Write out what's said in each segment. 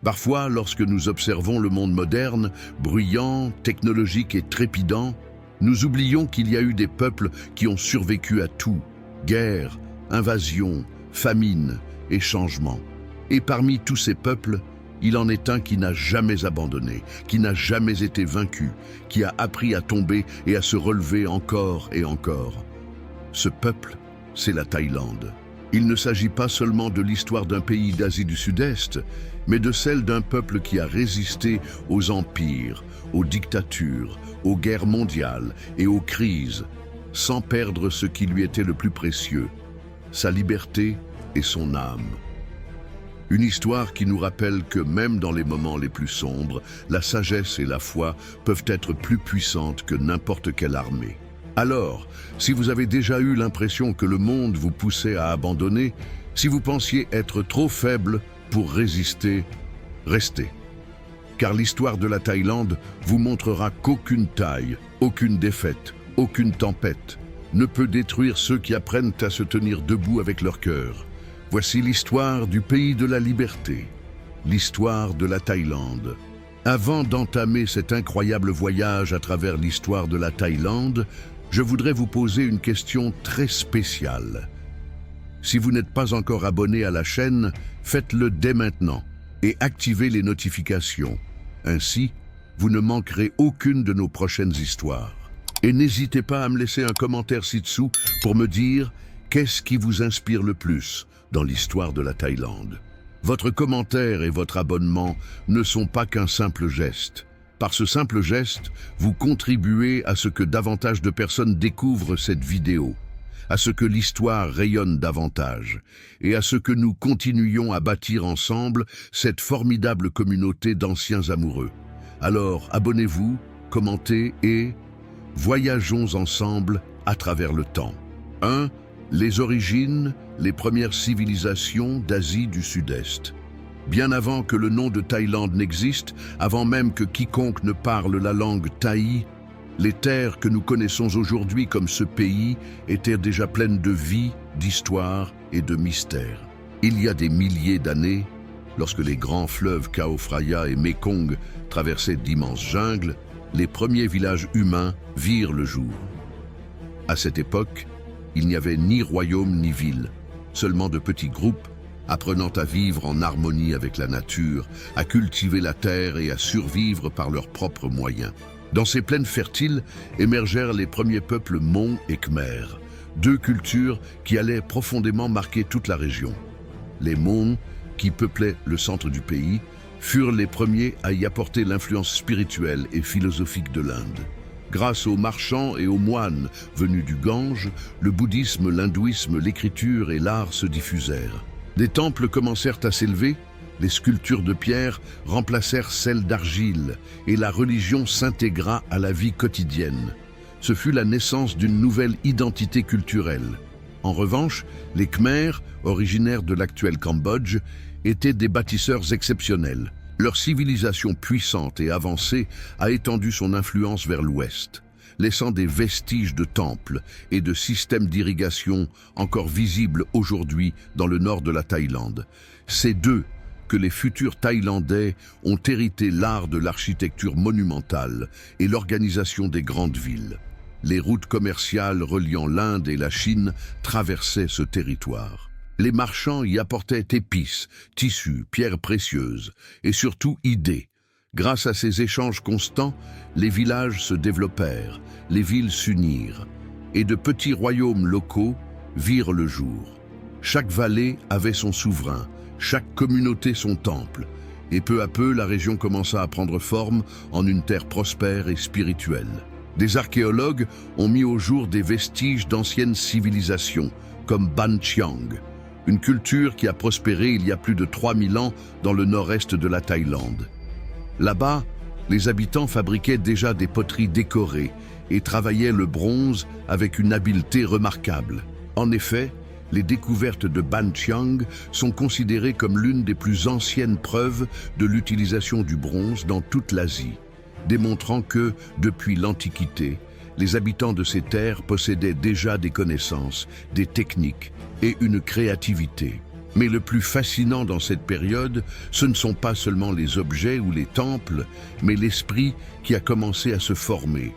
Parfois, lorsque nous observons le monde moderne, bruyant, technologique et trépidant, nous oublions qu'il y a eu des peuples qui ont survécu à tout, guerre, invasion, famine et changement. Et parmi tous ces peuples, il en est un qui n'a jamais abandonné, qui n'a jamais été vaincu, qui a appris à tomber et à se relever encore et encore. Ce peuple, c'est la Thaïlande. Il ne s'agit pas seulement de l'histoire d'un pays d'Asie du Sud-Est, mais de celle d'un peuple qui a résisté aux empires, aux dictatures, aux guerres mondiales et aux crises, sans perdre ce qui lui était le plus précieux, sa liberté et son âme. Une histoire qui nous rappelle que même dans les moments les plus sombres, la sagesse et la foi peuvent être plus puissantes que n'importe quelle armée. Alors, si vous avez déjà eu l'impression que le monde vous poussait à abandonner, si vous pensiez être trop faible pour résister, restez. Car l'histoire de la Thaïlande vous montrera qu'aucune taille, aucune défaite, aucune tempête ne peut détruire ceux qui apprennent à se tenir debout avec leur cœur. Voici l'histoire du pays de la liberté, l'histoire de la Thaïlande. Avant d'entamer cet incroyable voyage à travers l'histoire de la Thaïlande, je voudrais vous poser une question très spéciale. Si vous n'êtes pas encore abonné à la chaîne, faites-le dès maintenant et activez les notifications. Ainsi, vous ne manquerez aucune de nos prochaines histoires. Et n'hésitez pas à me laisser un commentaire ci-dessous pour me dire qu'est-ce qui vous inspire le plus dans l'histoire de la Thaïlande. Votre commentaire et votre abonnement ne sont pas qu'un simple geste. Par ce simple geste, vous contribuez à ce que davantage de personnes découvrent cette vidéo, à ce que l'histoire rayonne davantage, et à ce que nous continuions à bâtir ensemble cette formidable communauté d'anciens amoureux. Alors, abonnez-vous, commentez et voyageons ensemble à travers le temps. 1. Les origines, les premières civilisations d'Asie du Sud-Est. Bien avant que le nom de Thaïlande n'existe, avant même que quiconque ne parle la langue thaï, les terres que nous connaissons aujourd'hui comme ce pays étaient déjà pleines de vie, d'histoire et de mystère. Il y a des milliers d'années, lorsque les grands fleuves Chao Phraya et Mekong traversaient d'immenses jungles, les premiers villages humains virent le jour. À cette époque, il n'y avait ni royaume ni ville, seulement de petits groupes apprenant à vivre en harmonie avec la nature, à cultiver la terre et à survivre par leurs propres moyens. Dans ces plaines fertiles émergèrent les premiers peuples Mon et Khmer, deux cultures qui allaient profondément marquer toute la région. Les Mon, qui peuplaient le centre du pays, furent les premiers à y apporter l'influence spirituelle et philosophique de l'Inde. Grâce aux marchands et aux moines venus du Gange, le bouddhisme, l'hindouisme, l'écriture et l'art se diffusèrent. Des temples commencèrent à s'élever, les sculptures de pierre remplacèrent celles d'argile et la religion s'intégra à la vie quotidienne. Ce fut la naissance d'une nouvelle identité culturelle. En revanche, les Khmers, originaires de l'actuel Cambodge, étaient des bâtisseurs exceptionnels. Leur civilisation puissante et avancée a étendu son influence vers l'ouest, laissant des vestiges de temples et de systèmes d'irrigation encore visibles aujourd'hui dans le nord de la Thaïlande. C'est d'eux que les futurs Thaïlandais ont hérité l'art de l'architecture monumentale et l'organisation des grandes villes. Les routes commerciales reliant l'Inde et la Chine traversaient ce territoire. Les marchands y apportaient épices, tissus, pierres précieuses et surtout idées. Grâce à ces échanges constants, les villages se développèrent, les villes s'unirent et de petits royaumes locaux virent le jour. Chaque vallée avait son souverain, chaque communauté son temple, et peu à peu la région commença à prendre forme en une terre prospère et spirituelle. Des archéologues ont mis au jour des vestiges d'anciennes civilisations, comme Ban Chiang, une culture qui a prospéré il y a plus de 3000 ans dans le nord-est de la Thaïlande. Là-bas, les habitants fabriquaient déjà des poteries décorées et travaillaient le bronze avec une habileté remarquable. En effet, les découvertes de Ban Chiang sont considérées comme l'une des plus anciennes preuves de l'utilisation du bronze dans toute l'Asie, démontrant que, depuis l'Antiquité, les habitants de ces terres possédaient déjà des connaissances, des techniques et une créativité. Mais le plus fascinant dans cette période, ce ne sont pas seulement les objets ou les temples, mais l'esprit qui a commencé à se former.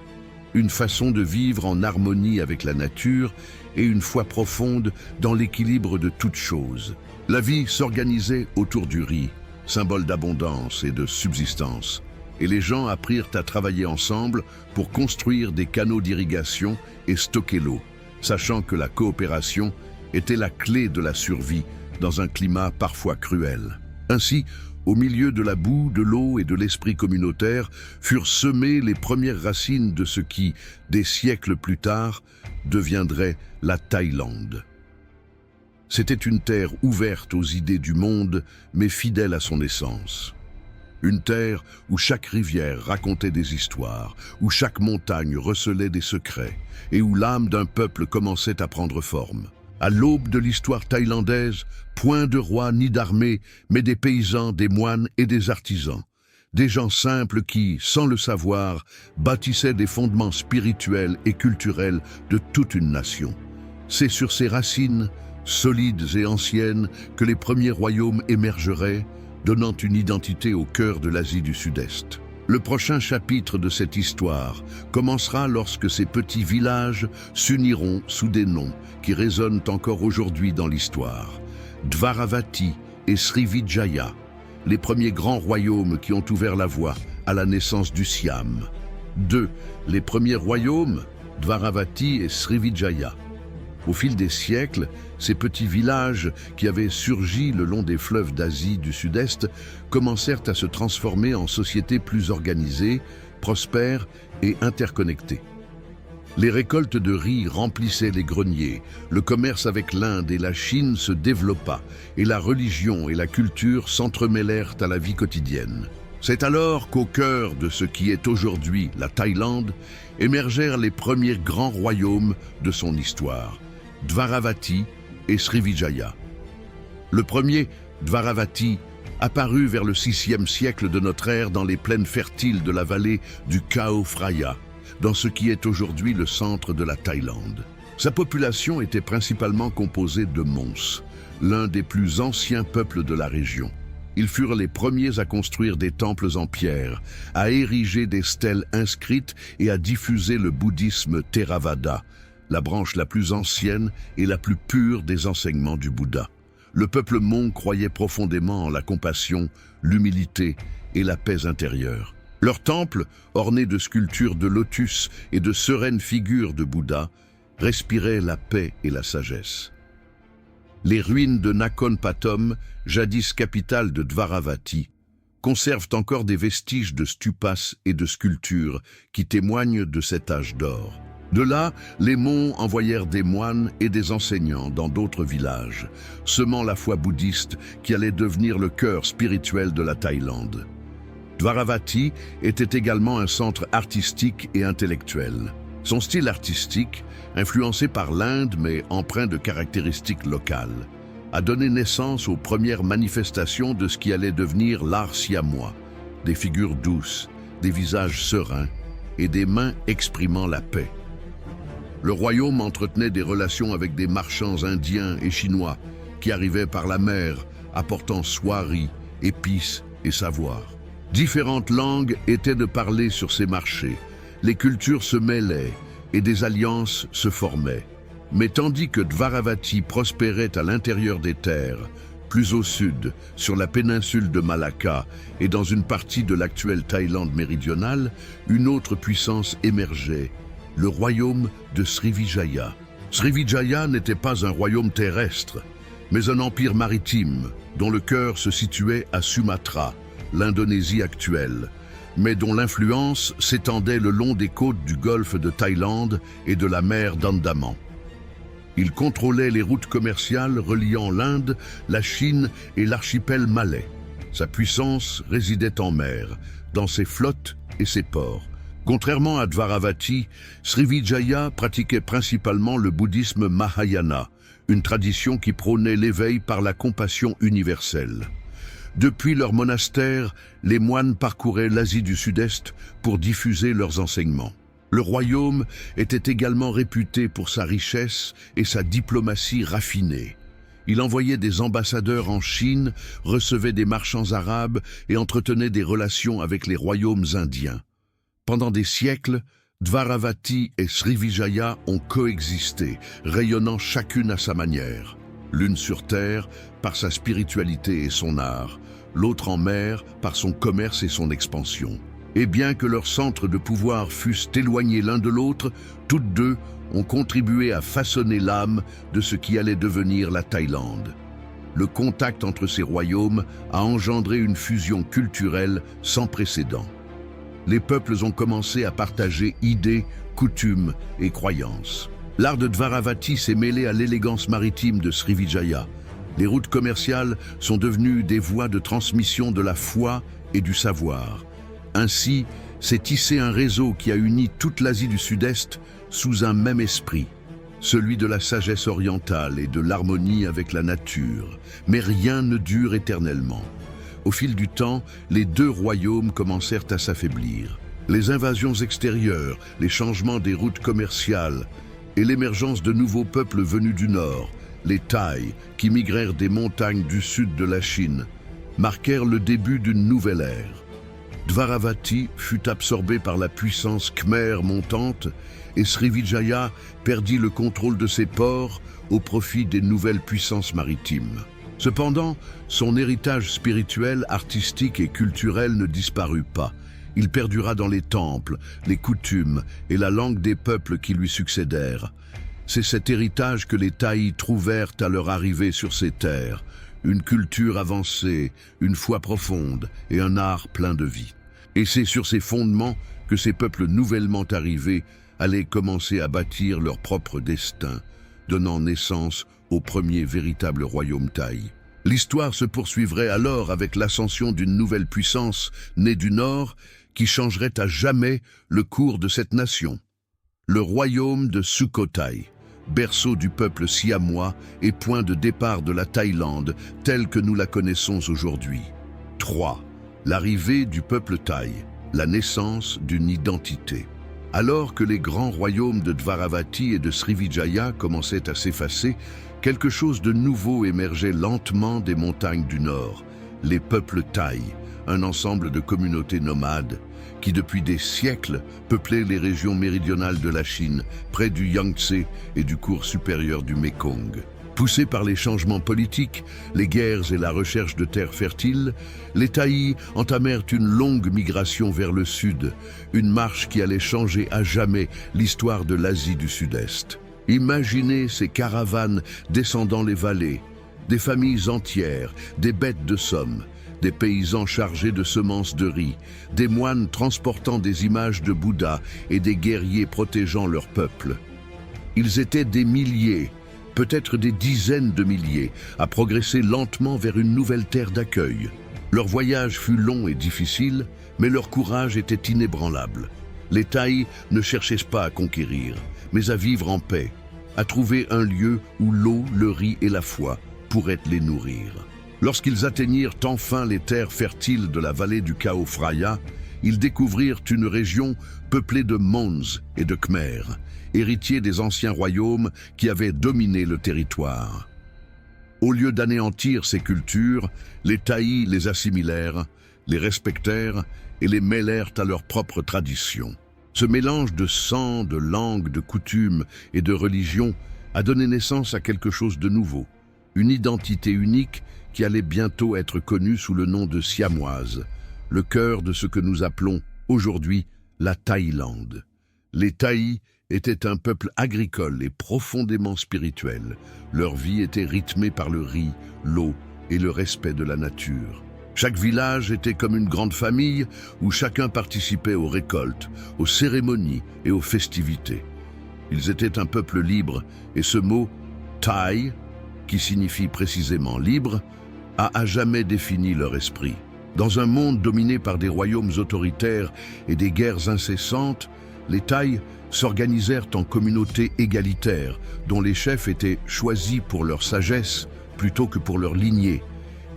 Une façon de vivre en harmonie avec la nature et une foi profonde dans l'équilibre de toutes choses. La vie s'organisait autour du riz, symbole d'abondance et de subsistance, et les gens apprirent à travailler ensemble pour construire des canaux d'irrigation et stocker l'eau, sachant que la coopération était la clé de la survie dans un climat parfois cruel. Ainsi, au milieu de la boue, de l'eau et de l'esprit communautaire, furent semées les premières racines de ce qui, des siècles plus tard, deviendrait la Thaïlande. C'était une terre ouverte aux idées du monde, mais fidèle à son essence. Une terre où chaque rivière racontait des histoires, où chaque montagne recelait des secrets, et où l'âme d'un peuple commençait à prendre forme. À l'aube de l'histoire thaïlandaise, point de roi ni d'armée, mais des paysans, des moines et des artisans. Des gens simples qui, sans le savoir, bâtissaient des fondements spirituels et culturels de toute une nation. C'est sur ces racines, solides et anciennes, que les premiers royaumes émergeraient, donnant une identité au cœur de l'Asie du Sud-Est. Le prochain chapitre de cette histoire commencera lorsque ces petits villages s'uniront sous des noms qui résonnent encore aujourd'hui dans l'histoire. Dvaravati et Srivijaya, les premiers grands royaumes qui ont ouvert la voie à la naissance du Siam. 2. Les premiers royaumes, Dvaravati et Srivijaya. Au fil des siècles, ces petits villages qui avaient surgi le long des fleuves d'Asie du Sud-Est commencèrent à se transformer en sociétés plus organisées, prospères et interconnectées. Les récoltes de riz remplissaient les greniers, le commerce avec l'Inde et la Chine se développa, et la religion et la culture s'entremêlèrent à la vie quotidienne. C'est alors qu'au cœur de ce qui est aujourd'hui la Thaïlande, émergèrent les premiers grands royaumes de son histoire, Dvaravati et Srivijaya. Le premier, Dvaravati, apparut vers le VIe siècle de notre ère dans les plaines fertiles de la vallée du Khao Phraya, dans ce qui est aujourd'hui le centre de la Thaïlande. Sa population était principalement composée de Mons, l'un des plus anciens peuples de la région. Ils furent les premiers à construire des temples en pierre, à ériger des stèles inscrites et à diffuser le bouddhisme Theravada, la branche la plus ancienne et la plus pure des enseignements du Bouddha. Le peuple Hmong croyait profondément en la compassion, l'humilité et la paix intérieure. Leurs temples, ornés de sculptures de lotus et de sereines figures de Bouddha, respiraient la paix et la sagesse. Les ruines de Nakhon Pathom, jadis capitale de Dvaravati, conservent encore des vestiges de stupas et de sculptures qui témoignent de cet âge d'or. De là, les Hmong envoyèrent des moines et des enseignants dans d'autres villages, semant la foi bouddhiste qui allait devenir le cœur spirituel de la Thaïlande. Dvaravati était également un centre artistique et intellectuel. Son style artistique, influencé par l'Inde mais empreint de caractéristiques locales, a donné naissance aux premières manifestations de ce qui allait devenir l'art siamois, des figures douces, des visages sereins et des mains exprimant la paix. Le royaume entretenait des relations avec des marchands indiens et chinois qui arrivaient par la mer, apportant soie, riz, épices et savoir. Différentes langues étaient de parler sur ces marchés, les cultures se mêlaient et des alliances se formaient. Mais tandis que Dvaravati prospérait à l'intérieur des terres, plus au sud, sur la péninsule de Malacca et dans une partie de l'actuelle Thaïlande méridionale, une autre puissance émergeait, le royaume de Srivijaya. Srivijaya n'était pas un royaume terrestre, mais un empire maritime dont le cœur se situait à Sumatra, l'Indonésie actuelle, mais dont l'influence s'étendait le long des côtes du golfe de Thaïlande et de la mer d'Andaman. Il contrôlait les routes commerciales reliant l'Inde, la Chine et l'archipel malais. Sa puissance résidait en mer, dans ses flottes et ses ports. Contrairement à Dvaravati, Srivijaya pratiquait principalement le bouddhisme Mahayana, une tradition qui prônait l'éveil par la compassion universelle. Depuis leur monastère, les moines parcouraient l'Asie du Sud-Est pour diffuser leurs enseignements. Le royaume était également réputé pour sa richesse et sa diplomatie raffinée. Il envoyait des ambassadeurs en Chine, recevait des marchands arabes et entretenait des relations avec les royaumes indiens. Pendant des siècles, Dvaravati et Srivijaya ont coexisté, rayonnant chacune à sa manière. L'une sur terre, par sa spiritualité et son art, l'autre en mer, par son commerce et son expansion. Et bien que leurs centres de pouvoir fussent éloignés l'un de l'autre, toutes deux ont contribué à façonner l'âme de ce qui allait devenir la Thaïlande. Le contact entre ces royaumes a engendré une fusion culturelle sans précédent. Les peuples ont commencé à partager idées, coutumes et croyances. L'art de Dvaravati s'est mêlé à l'élégance maritime de Srivijaya. Les routes commerciales sont devenues des voies de transmission de la foi et du savoir. Ainsi, s'est tissé un réseau qui a uni toute l'Asie du Sud-Est sous un même esprit, celui de la sagesse orientale et de l'harmonie avec la nature. Mais rien ne dure éternellement. Au fil du temps, les deux royaumes commencèrent à s'affaiblir. Les invasions extérieures, les changements des routes commerciales et l'émergence de nouveaux peuples venus du nord, les Thaïs, qui migrèrent des montagnes du sud de la Chine, marquèrent le début d'une nouvelle ère. Dvaravati fut absorbé par la puissance khmer montante et Srivijaya perdit le contrôle de ses ports au profit des nouvelles puissances maritimes. Cependant, son héritage spirituel, artistique et culturel ne disparut pas. Il perdura dans les temples, les coutumes et la langue des peuples qui lui succédèrent. C'est cet héritage que les Thaïs trouvèrent à leur arrivée sur ces terres. Une culture avancée, une foi profonde et un art plein de vie. Et c'est sur ces fondements que ces peuples nouvellement arrivés allaient commencer à bâtir leur propre destin, donnant naissance au premier véritable royaume thaï. L'histoire se poursuivrait alors avec l'ascension d'une nouvelle puissance née du Nord qui changerait à jamais le cours de cette nation. Le royaume de Sukhothai, berceau du peuple siamois et point de départ de la Thaïlande telle que nous la connaissons aujourd'hui. 3. L'arrivée du peuple thaï, la naissance d'une identité. Alors que les grands royaumes de Dvaravati et de Srivijaya commençaient à s'effacer, quelque chose de nouveau émergeait lentement des montagnes du Nord, les peuples thaïs, un ensemble de communautés nomades qui depuis des siècles peuplaient les régions méridionales de la Chine, près du Yangtze et du cours supérieur du Mékong. Poussés par les changements politiques, les guerres et la recherche de terres fertiles, les Thaïs entamèrent une longue migration vers le sud, une marche qui allait changer à jamais l'histoire de l'Asie du Sud-Est. Imaginez ces caravanes descendant les vallées, des familles entières, des bêtes de somme, des paysans chargés de semences de riz, des moines transportant des images de Bouddha et des guerriers protégeant leur peuple. Ils étaient des milliers, peut-être des dizaines de milliers, à progresser lentement vers une nouvelle terre d'accueil. Leur voyage fut long et difficile, mais leur courage était inébranlable. Les Thaïs ne cherchaient pas à conquérir, mais à vivre en paix, à trouver un lieu où l'eau, le riz et la foi pourraient les nourrir. Lorsqu'ils atteignirent enfin les terres fertiles de la vallée du Khao Phraya, ils découvrirent une région peuplée de Mons et de Khmer, héritiers des anciens royaumes qui avaient dominé le territoire. Au lieu d'anéantir ces cultures, les Thaïs les assimilèrent, les respectèrent et les mêlèrent à leurs propres traditions. Ce mélange de sang, de langue, de coutumes et de religion a donné naissance à quelque chose de nouveau, une identité unique qui allait bientôt être connue sous le nom de siamoise, le cœur de ce que nous appelons aujourd'hui la Thaïlande. Les Thaïs étaient un peuple agricole et profondément spirituel. Leur vie était rythmée par le riz, l'eau et le respect de la nature. Chaque village était comme une grande famille où chacun participait aux récoltes, aux cérémonies et aux festivités. Ils étaient un peuple libre et ce mot « Thaï », qui signifie précisément « libre », a à jamais défini leur esprit. Dans un monde dominé par des royaumes autoritaires et des guerres incessantes, les Thaïs s'organisèrent en communautés égalitaires, dont les chefs étaient choisis pour leur sagesse plutôt que pour leur lignée.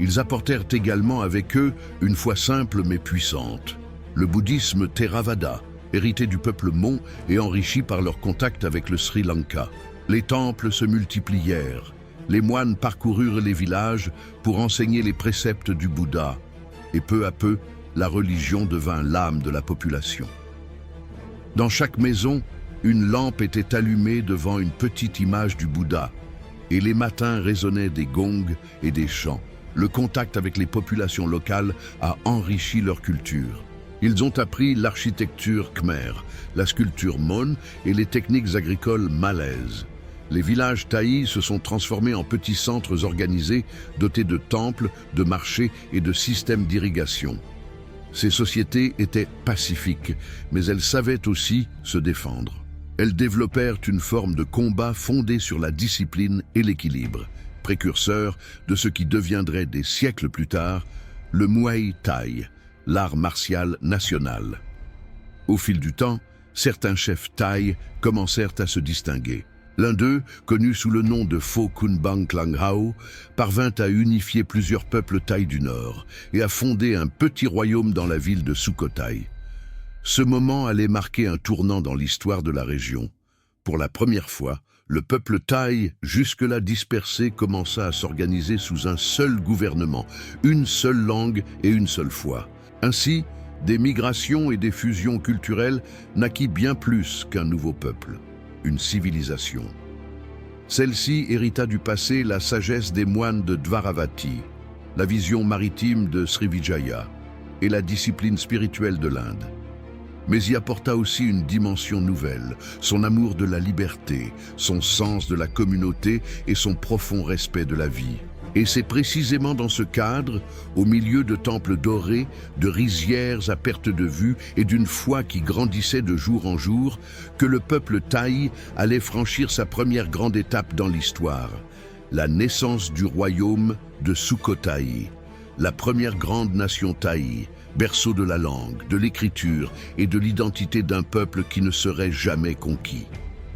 Ils apportèrent également avec eux une foi simple mais puissante. Le bouddhisme Theravada, hérité du peuple Mon et enrichi par leur contact avec le Sri Lanka. Les temples se multiplièrent, Les moines parcoururent les villages pour enseigner les préceptes du Bouddha, et peu à peu, la religion devint l'âme de la population. Dans chaque maison, une lampe était allumée devant une petite image du Bouddha, et les matins résonnaient des gongs et des chants. Le contact avec les populations locales a enrichi leur culture. Ils ont appris l'architecture khmer, la sculpture mon et les techniques agricoles malaises. Les villages taïs se sont transformés en petits centres organisés, dotés de temples, de marchés et de systèmes d'irrigation. Ces sociétés étaient pacifiques, mais elles savaient aussi se défendre. Elles développèrent une forme de combat fondée sur la discipline et l'équilibre, précurseur de ce qui deviendrait des siècles plus tard le Muay Thai, l'art martial national. Au fil du temps, certains chefs thaïs commencèrent à se distinguer. L'un d'eux, connu sous le nom de Pho Kun Bang Klang Hao, parvint à unifier plusieurs peuples thaïs du Nord et à fonder un petit royaume dans la ville de Sukhothai. Ce moment allait marquer un tournant dans l'histoire de la région. Pour la première fois, le peuple thaï, jusque-là dispersé, commença à s'organiser sous un seul gouvernement, une seule langue et une seule foi. Ainsi, des migrations et des fusions culturelles naquit bien plus qu'un nouveau peuple. Une civilisation. Celle-ci hérita du passé la sagesse des moines de Dvaravati, la vision maritime de Srivijaya et la discipline spirituelle de l'Inde. Mais y apporta aussi une dimension nouvelle, son amour de la liberté, son sens de la communauté et son profond respect de la vie. Et c'est précisément dans ce cadre, au milieu de temples dorés, de rizières à perte de vue et d'une foi qui grandissait de jour en jour, que le peuple thaï allait franchir sa première grande étape dans l'histoire, la naissance du royaume de Sukhothai, la première grande nation thaï, berceau de la langue, de l'écriture et de l'identité d'un peuple qui ne serait jamais conquis.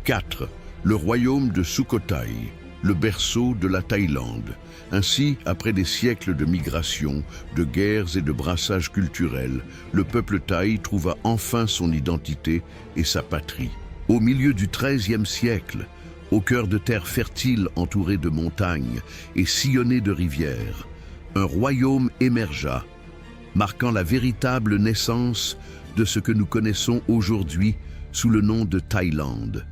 4. Le royaume de Sukhothai, le berceau de la Thaïlande. Ainsi, après des siècles de migration, de guerres et de brassages culturels, le peuple thaï trouva enfin son identité et sa patrie. Au milieu du XIIIe siècle, au cœur de terres fertiles entourées de montagnes et sillonnées de rivières, un royaume émergea, marquant la véritable naissance de ce que nous connaissons aujourd'hui sous le nom de Thaïlande.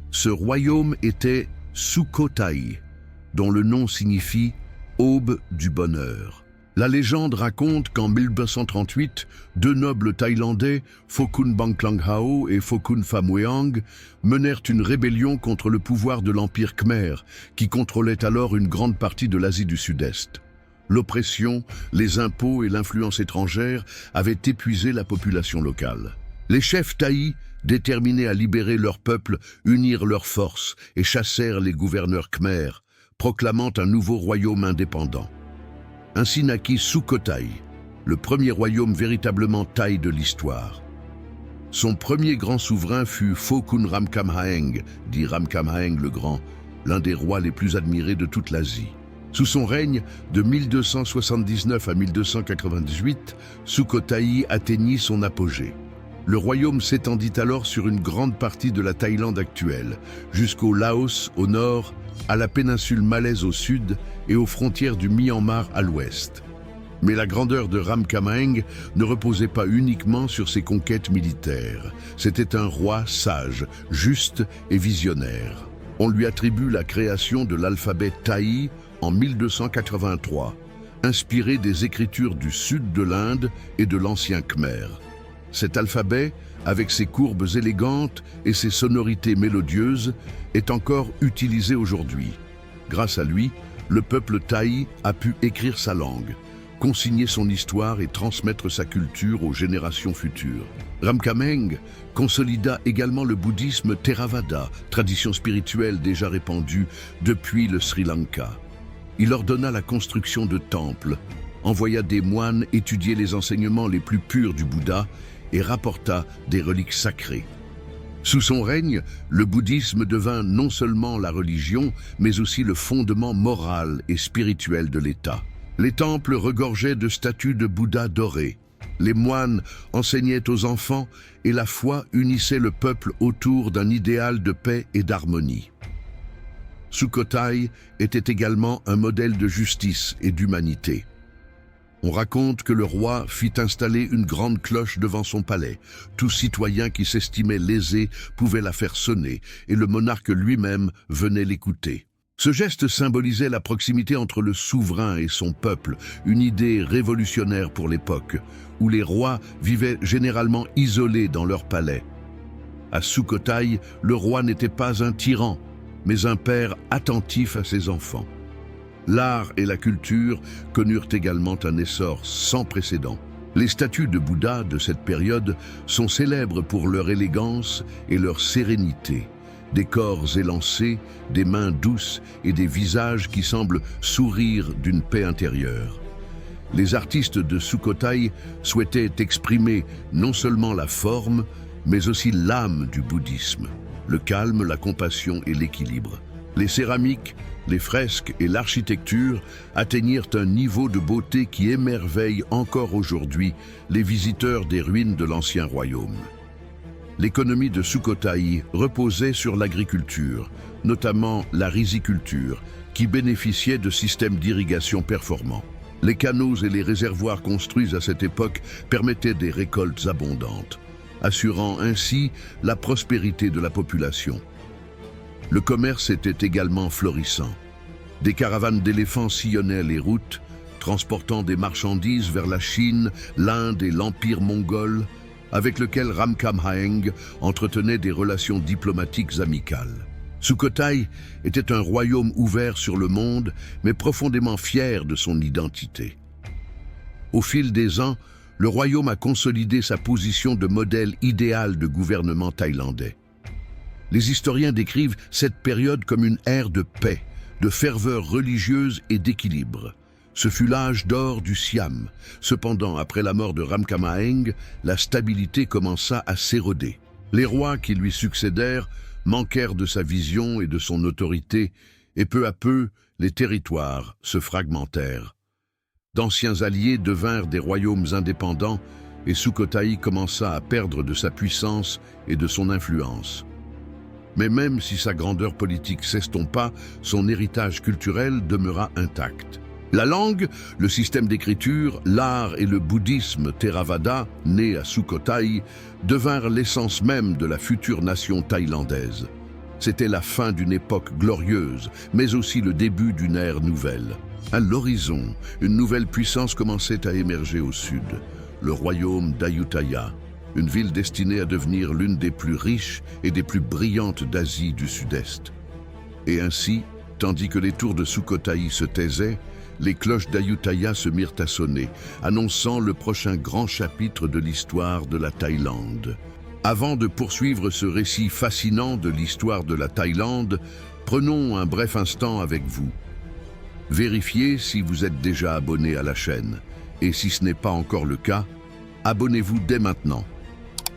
Ce royaume était Sukhothai, dont le nom signifie « aube du bonheur ». La légende raconte qu'en 1938, deux nobles thaïlandais, Pho Kun Bang Klang Hao et Pho Kun Phamueang, menèrent une rébellion contre le pouvoir de l'Empire khmer, qui contrôlait alors une grande partie de l'Asie du Sud-Est. L'oppression, les impôts et l'influence étrangère avaient épuisé la population locale. Les chefs thaïs, déterminés à libérer leur peuple, unirent leurs forces et chassèrent les gouverneurs khmers, proclamant un nouveau royaume indépendant. Ainsi naquit Sukhothai, le premier royaume véritablement thaï de l'histoire. Son premier grand souverain fut Pho Kun Ramkhamhaeng, dit Ramkhamhaeng le Grand, l'un des rois les plus admirés de toute l'Asie. Sous son règne, de 1279 à 1298, Sukhothai atteignit son apogée. Le royaume s'étendit alors sur une grande partie de la Thaïlande actuelle, jusqu'au Laos au nord, à la péninsule malaise au sud et aux frontières du Myanmar à l'ouest. Mais la grandeur de Ramkhamhaeng ne reposait pas uniquement sur ses conquêtes militaires. C'était un roi sage, juste et visionnaire. On lui attribue la création de l'alphabet thaï en 1283, inspiré des écritures du sud de l'Inde et de l'ancien khmer. Cet alphabet, avec ses courbes élégantes et ses sonorités mélodieuses, est encore utilisé aujourd'hui. Grâce à lui, le peuple thaï a pu écrire sa langue, consigner son histoire et transmettre sa culture aux générations futures. Ramkhamhaeng consolida également le bouddhisme Theravada, tradition spirituelle déjà répandue depuis le Sri Lanka. Il ordonna la construction de temples, envoya des moines étudier les enseignements les plus purs du Bouddha et rapporta des reliques sacrées. Sous son règne, le bouddhisme devint non seulement la religion, mais aussi le fondement moral et spirituel de l'État. Les temples regorgeaient de statues de Bouddha dorées. Les moines enseignaient aux enfants et la foi unissait le peuple autour d'un idéal de paix et d'harmonie. Sukhothai était également un modèle de justice et d'humanité. On raconte que le roi fit installer une grande cloche devant son palais. Tout citoyen qui s'estimait lésé pouvait la faire sonner, et le monarque lui-même venait l'écouter. Ce geste symbolisait la proximité entre le souverain et son peuple, une idée révolutionnaire pour l'époque, où les rois vivaient généralement isolés dans leur palais. À Sukhothai, le roi n'était pas un tyran, mais un père attentif à ses enfants. L'art et la culture connurent également un essor sans précédent. Les statues de Bouddha de cette période sont célèbres pour leur élégance et leur sérénité. Des corps élancés, des mains douces et des visages qui semblent sourire d'une paix intérieure. Les artistes de Sukhothai souhaitaient exprimer non seulement la forme, mais aussi l'âme du bouddhisme, le calme, la compassion et l'équilibre. Les céramiques, les fresques et l'architecture atteignirent un niveau de beauté qui émerveille encore aujourd'hui les visiteurs des ruines de l'ancien royaume. L'économie de Sukhothai reposait sur l'agriculture, notamment la riziculture, qui bénéficiait de systèmes d'irrigation performants. Les canaux et les réservoirs construits à cette époque permettaient des récoltes abondantes, assurant ainsi la prospérité de la population. Le commerce était également florissant. Des caravanes d'éléphants sillonnaient les routes, transportant des marchandises vers la Chine, l'Inde et l'Empire mongol, avec lequel Ramkhamhaeng entretenait des relations diplomatiques amicales. Sukhothai était un royaume ouvert sur le monde, mais profondément fier de son identité. Au fil des ans, le royaume a consolidé sa position de modèle idéal de gouvernement thaïlandais. Les historiens décrivent cette période comme une ère de paix, de ferveur religieuse et d'équilibre. Ce fut l'âge d'or du Siam. Cependant, après la mort de Ramkhamhaeng, la stabilité commença à s'éroder. Les rois qui lui succédèrent manquèrent de sa vision et de son autorité, et peu à peu, les territoires se fragmentèrent. D'anciens alliés devinrent des royaumes indépendants, et Sukhothai commença à perdre de sa puissance et de son influence. Mais même si sa grandeur politique s'estompa, son héritage culturel demeura intact. La langue, le système d'écriture, l'art et le bouddhisme Theravada, né à Sukhothai, devinrent l'essence même de la future nation thaïlandaise. C'était la fin d'une époque glorieuse, mais aussi le début d'une ère nouvelle. À l'horizon, une nouvelle puissance commençait à émerger au sud, le royaume d'Ayutthaya, une ville destinée à devenir l'une des plus riches et des plus brillantes d'Asie du Sud-Est. Et ainsi, tandis que les tours de Sukhothai se taisaient, les cloches d'Ayutthaya se mirent à sonner, annonçant le prochain grand chapitre de l'histoire de la Thaïlande. Avant de poursuivre ce récit fascinant de l'histoire de la Thaïlande, prenons un bref instant avec vous. Vérifiez si vous êtes déjà abonné à la chaîne, et si ce n'est pas encore le cas, abonnez-vous dès maintenant.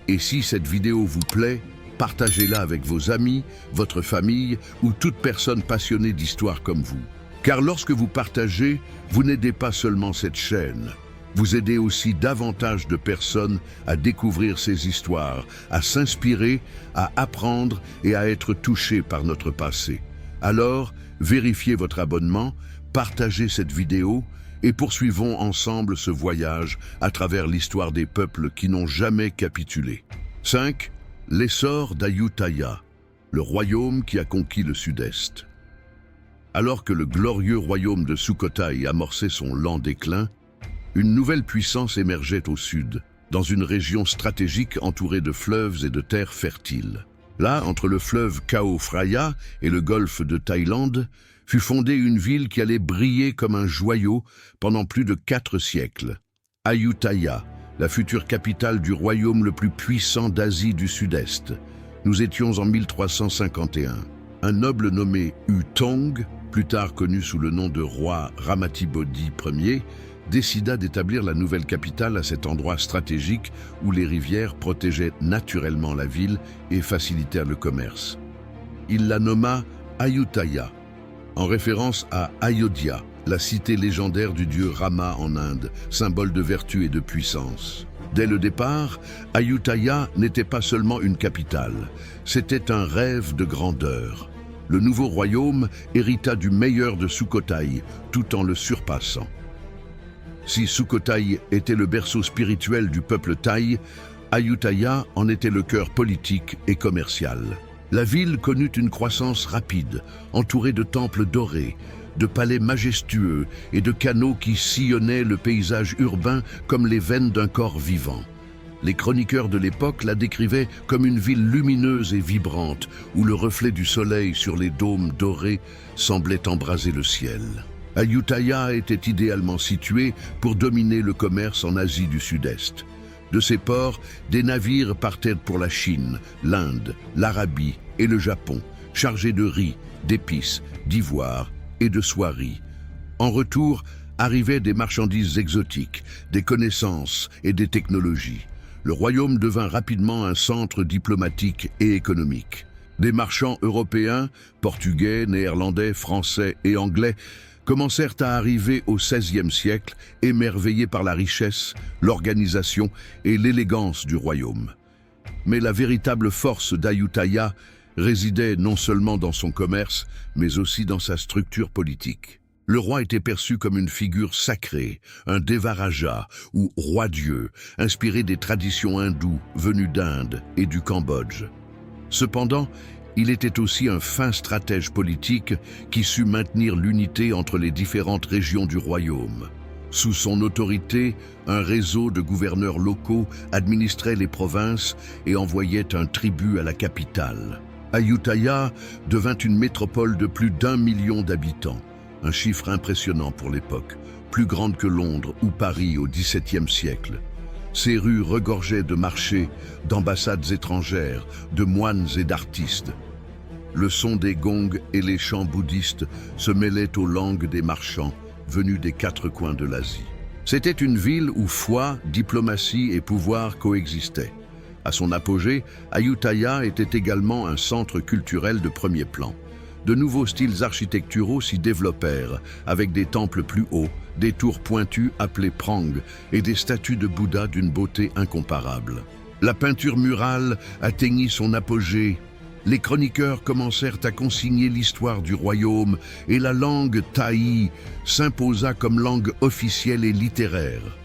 Et si cette vidéo vous plaît, partagez-la avec vos amis, votre famille ou toute personne passionnée d'histoire comme vous. Car lorsque vous partagez, vous n'aidez pas seulement cette chaîne, vous aidez aussi davantage de personnes à découvrir ces histoires, à s'inspirer, à apprendre et à être touchées par notre passé. Alors, vérifiez votre abonnement, partagez cette vidéo et poursuivons ensemble ce voyage à travers l'histoire des peuples qui n'ont jamais capitulé. 5. L'essor d'Ayutthaya, le royaume qui a conquis le Sud-Est. Alors que le glorieux royaume de Sukhothai amorçait son lent déclin, une nouvelle puissance émergeait au sud, dans une région stratégique entourée de fleuves et de terres fertiles. Là, entre le fleuve Chao Phraya et le golfe de Thaïlande, fut fondée une ville qui allait briller comme un joyau pendant plus de 4 siècles. Ayutthaya, la future capitale du royaume le plus puissant d'Asie du Sud-Est. Nous étions en 1351. Un noble nommé U Thong, plus tard connu sous le nom de roi Ramathibodi Ier, décida d'établir la nouvelle capitale à cet endroit stratégique où les rivières protégeaient naturellement la ville et facilitèrent le commerce. Il la nomma Ayutthaya, en référence à Ayodhya, la cité légendaire du dieu Rama en Inde, symbole de vertu et de puissance. Dès le départ, Ayutthaya n'était pas seulement une capitale, c'était un rêve de grandeur. Le nouveau royaume hérita du meilleur de Sukhothai, tout en le surpassant. Si Sukhothai était le berceau spirituel du peuple thaï, Ayutthaya en était le cœur politique et commercial. La ville connut une croissance rapide, entourée de temples dorés, de palais majestueux et de canaux qui sillonnaient le paysage urbain comme les veines d'un corps vivant. Les chroniqueurs de l'époque la décrivaient comme une ville lumineuse et vibrante, où le reflet du soleil sur les dômes dorés semblait embraser le ciel. Ayutthaya était idéalement située pour dominer le commerce en Asie du Sud-Est. De ses ports, des navires partaient pour la Chine, l'Inde, l'Arabie et le Japon, chargés de riz, d'épices, d'ivoire et de soieries. En retour, arrivaient des marchandises exotiques, des connaissances et des technologies. Le royaume devint rapidement un centre diplomatique et économique. Des marchands européens, portugais, néerlandais, français et anglais commencèrent à arriver au XVIe siècle, émerveillés par la richesse, l'organisation et l'élégance du royaume. Mais la véritable force d'Ayutthaya résidait non seulement dans son commerce, mais aussi dans sa structure politique. Le roi était perçu comme une figure sacrée, un Devaraja ou roi-dieu, inspiré des traditions hindoues venues d'Inde et du Cambodge. Cependant, il était aussi un fin stratège politique qui sut maintenir l'unité entre les différentes régions du royaume. Sous son autorité, un réseau de gouverneurs locaux administrait les provinces et envoyait un tribut à la capitale. Ayutthaya devint une métropole de plus d'1 million d'habitants, un chiffre impressionnant pour l'époque, plus grande que Londres ou Paris au XVIIe siècle. Ses rues regorgeaient de marchés, d'ambassades étrangères, de moines et d'artistes. Le son des gongs et les chants bouddhistes se mêlaient aux langues des marchands venus des 4 coins de l'Asie. C'était une ville où foi, diplomatie et pouvoir coexistaient. À son apogée, Ayutthaya était également un centre culturel de premier plan. De nouveaux styles architecturaux s'y développèrent, avec des temples plus hauts, des tours pointues appelées prang et des statues de Bouddha d'une beauté incomparable. La peinture murale atteignit son apogée. Les chroniqueurs commencèrent à consigner l'histoire du royaume et la langue thaï s'imposa comme langue officielle et littéraire.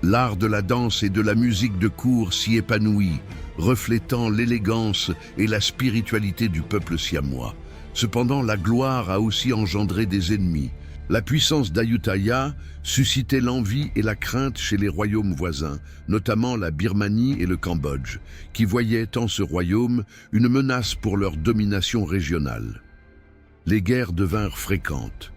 L'art de la danse et de la musique de cour s'y épanouit, reflétant l'élégance et la spiritualité du peuple siamois. Cependant, la gloire a aussi engendré des ennemis. La puissance d'Ayutthaya suscitait l'envie et la crainte chez les royaumes voisins, notamment la Birmanie et le Cambodge, qui voyaient en ce royaume une menace pour leur domination régionale. Les guerres devinrent fréquentes.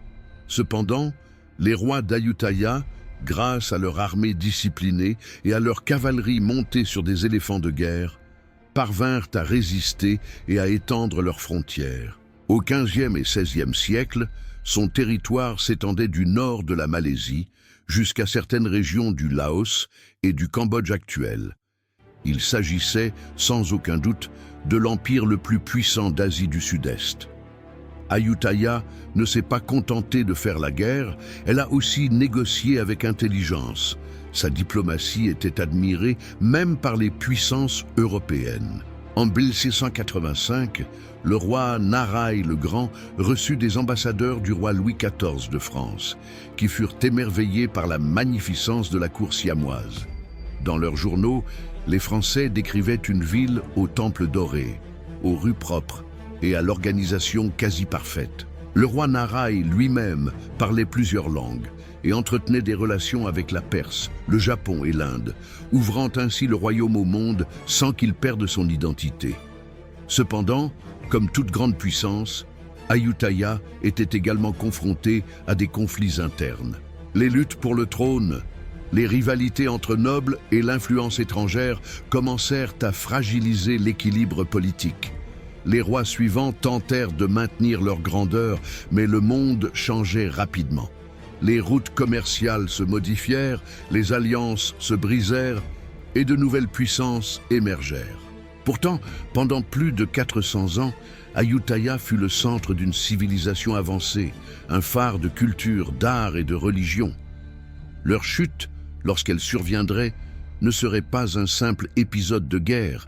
Cependant, les rois d'Ayutthaya, grâce à leur armée disciplinée et à leur cavalerie montée sur des éléphants de guerre, parvinrent à résister et à étendre leurs frontières. Au XVe et XVIe siècle, son territoire s'étendait du nord de la Malaisie jusqu'à certaines régions du Laos et du Cambodge actuel. Il s'agissait, sans aucun doute, de l'empire le plus puissant d'Asie du Sud-Est. Ayutthaya ne s'est pas contentée de faire la guerre, elle a aussi négocié avec intelligence. Sa diplomatie était admirée même par les puissances européennes. En 1685, le roi Naraï le Grand reçut des ambassadeurs du roi Louis XIV de France, qui furent émerveillés par la magnificence de la cour siamoise. Dans leurs journaux, les Français décrivaient une ville aux temples dorés, aux rues propres et à l'organisation quasi parfaite. Le roi Naraï lui-même parlait plusieurs langues et entretenait des relations avec la Perse, le Japon et l'Inde, ouvrant ainsi le royaume au monde sans qu'il perde son identité. Cependant, comme toute grande puissance, Ayutthaya était également confrontée à des conflits internes. Les luttes pour le trône, les rivalités entre nobles et l'influence étrangère commencèrent à fragiliser l'équilibre politique. Les rois suivants tentèrent de maintenir leur grandeur, mais le monde changeait rapidement. Les routes commerciales se modifièrent, les alliances se brisèrent et de nouvelles puissances émergèrent. Pourtant, pendant plus de 400 ans, Ayutthaya fut le centre d'une civilisation avancée, un phare de culture, d'art et de religion. Leur chute, lorsqu'elle surviendrait, ne serait pas un simple épisode de guerre,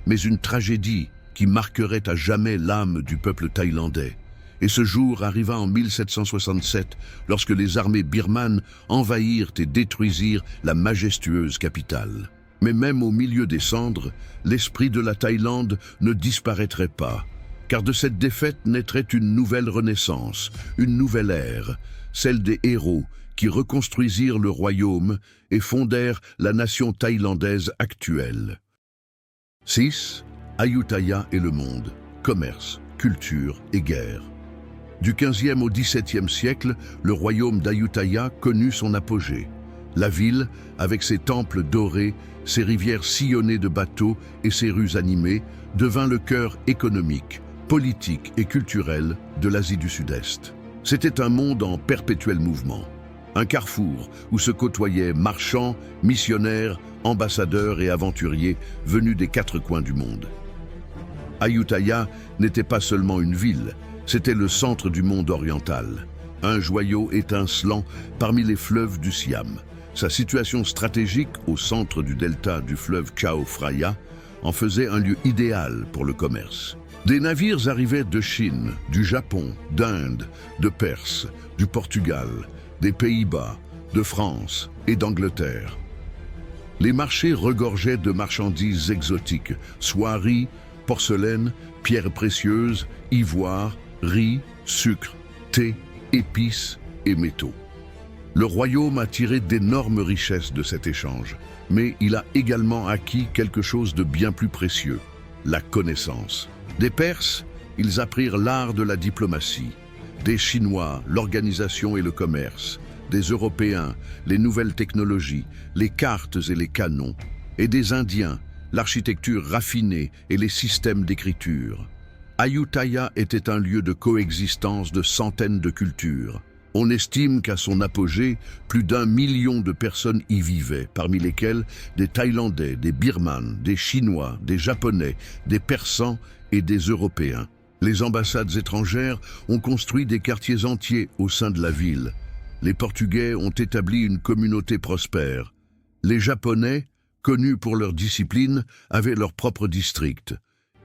mais une tragédie qui marquerait à jamais l'âme du peuple thaïlandais. Et ce jour arriva en 1767, lorsque les armées birmanes envahirent et détruisirent la majestueuse capitale. Mais même au milieu des cendres, l'esprit de la Thaïlande ne disparaîtrait pas, car de cette défaite naîtrait une nouvelle renaissance, une nouvelle ère, celle des héros qui reconstruisirent le royaume et fondèrent la nation thaïlandaise actuelle. 6. Ayutthaya et le monde, commerce, culture et guerre. Du XVe au XVIIe siècle, le royaume d'Ayutthaya connut son apogée. La ville, avec ses temples dorés, ses rivières sillonnées de bateaux et ses rues animées, devint le cœur économique, politique et culturel de l'Asie du Sud-Est. C'était un monde en perpétuel mouvement, un carrefour où se côtoyaient marchands, missionnaires, ambassadeurs et aventuriers venus des quatre coins du monde. Ayutthaya n'était pas seulement une ville, c'était le centre du monde oriental, un joyau étincelant parmi les fleuves du Siam. Sa situation stratégique au centre du delta du fleuve Chao Phraya en faisait un lieu idéal pour le commerce. Des navires arrivaient de Chine, du Japon, d'Inde, de Perse, du Portugal, des Pays-Bas, de France et d'Angleterre. Les marchés regorgeaient de marchandises exotiques, soieries, porcelaine, pierres précieuses, ivoire, riz, sucre, thé, épices et métaux. Le royaume a tiré d'énormes richesses de cet échange, mais il a également acquis quelque chose de bien plus précieux, la connaissance. Des Perses, ils apprirent l'art de la diplomatie. Des Chinois, l'organisation et le commerce. Des Européens, les nouvelles technologies, les cartes et les canons. Et des Indiens, l'architecture raffinée et les systèmes d'écriture. Ayutthaya était un lieu de coexistence de centaines de cultures. On estime qu'à son apogée, plus d'1 million de personnes y vivaient, parmi lesquelles des Thaïlandais, des Birmanes, des Chinois, des Japonais, des Persans et des Européens. Les ambassades étrangères ont construit des quartiers entiers au sein de la ville. Les Portugais ont établi une communauté prospère. Les Japonais, connus pour leur discipline, avaient leur propre district.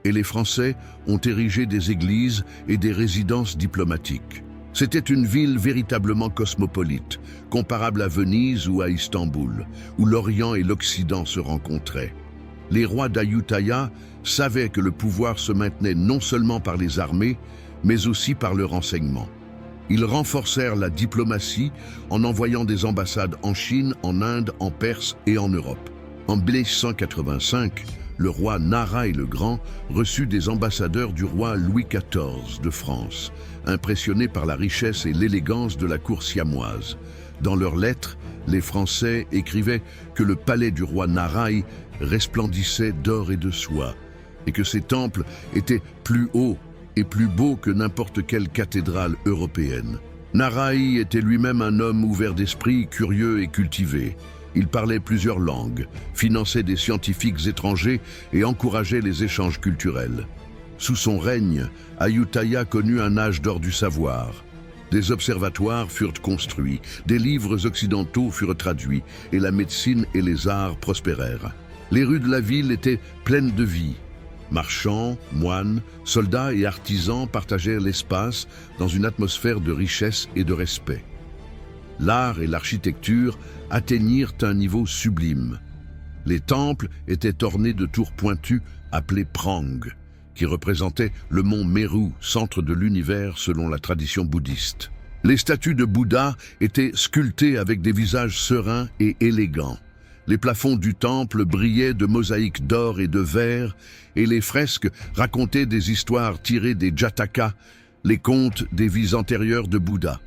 Et les Français ont érigé des églises et des résidences diplomatiques. C'était une ville véritablement cosmopolite, comparable à Venise ou à Istanbul, où l'Orient et l'Occident se rencontraient. Les rois d'Ayutthaya savaient que le pouvoir se maintenait non seulement par les armées, mais aussi par le renseignement. Ils renforcèrent la diplomatie en envoyant des ambassades en Chine, en Inde, en Perse et en Europe. En 1185, le roi Narai le Grand reçut des ambassadeurs du roi Louis XIV de France, impressionnés par la richesse et l'élégance de la cour siamoise. Dans leurs lettres, les Français écrivaient que le palais du roi Narai resplendissait d'or et de soie, et que ses temples étaient plus hauts et plus beaux que n'importe quelle cathédrale européenne. Narai était lui-même un homme ouvert d'esprit, curieux et cultivé. Il parlait plusieurs langues, finançait des scientifiques étrangers et encourageait les échanges culturels. Sous son règne, Ayutthaya connut un âge d'or du savoir. Des observatoires furent construits, des livres occidentaux furent traduits, et la médecine et les arts prospérèrent. Les rues de la ville étaient pleines de vie. Marchands, moines, soldats et artisans partagèrent l'espace dans une atmosphère de richesse et de respect. L'art et l'architecture atteignirent un niveau sublime. Les temples étaient ornés de tours pointues appelées prang, qui représentaient le mont Meru, centre de l'univers selon la tradition bouddhiste. Les statues de Bouddha étaient sculptées avec des visages sereins et élégants. Les plafonds du temple brillaient de mosaïques d'or et de verre, et les fresques racontaient des histoires tirées des Jatakas, les contes des vies antérieures de Bouddha.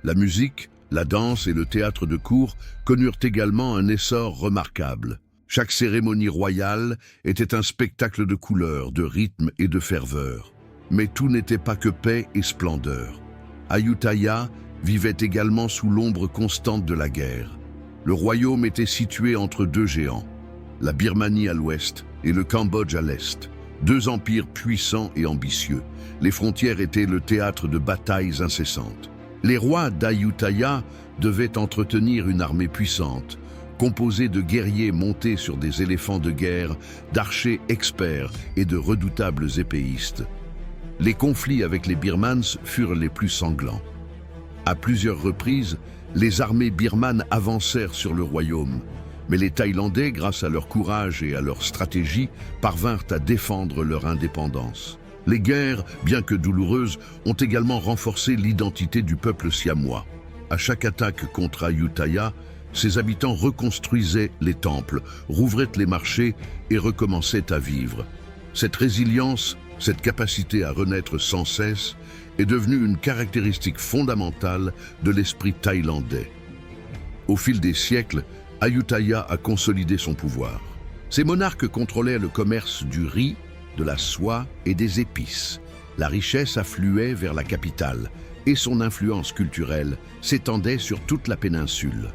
La musique, la danse et le théâtre de cour connurent également un essor remarquable. Chaque cérémonie royale était un spectacle de couleurs, de rythme et de ferveur. Mais tout n'était pas que paix et splendeur. Ayutthaya vivait également sous l'ombre constante de la guerre. Le royaume était situé entre deux géants, la Birmanie à l'ouest et le Cambodge à l'est, deux empires puissants et ambitieux. Les frontières étaient le théâtre de batailles incessantes. Les rois d'Ayutthaya devaient entretenir une armée puissante, composée de guerriers montés sur des éléphants de guerre, d'archers experts et de redoutables épéistes. Les conflits avec les Birmans furent les plus sanglants. À plusieurs reprises, les armées birmanes avancèrent sur le royaume, mais les Thaïlandais, grâce à leur courage et à leur stratégie, parvinrent à défendre leur indépendance. Les guerres, bien que douloureuses, ont également renforcé l'identité du peuple siamois. À chaque attaque contre Ayutthaya, ses habitants reconstruisaient les temples, rouvraient les marchés et recommençaient à vivre. Cette résilience, cette capacité à renaître sans cesse, est devenue une caractéristique fondamentale de l'esprit thaïlandais. Au fil des siècles, Ayutthaya a consolidé son pouvoir. Ses monarques contrôlaient le commerce du riz, de la soie et des épices. La richesse affluait vers la capitale et son influence culturelle s'étendait sur toute la péninsule.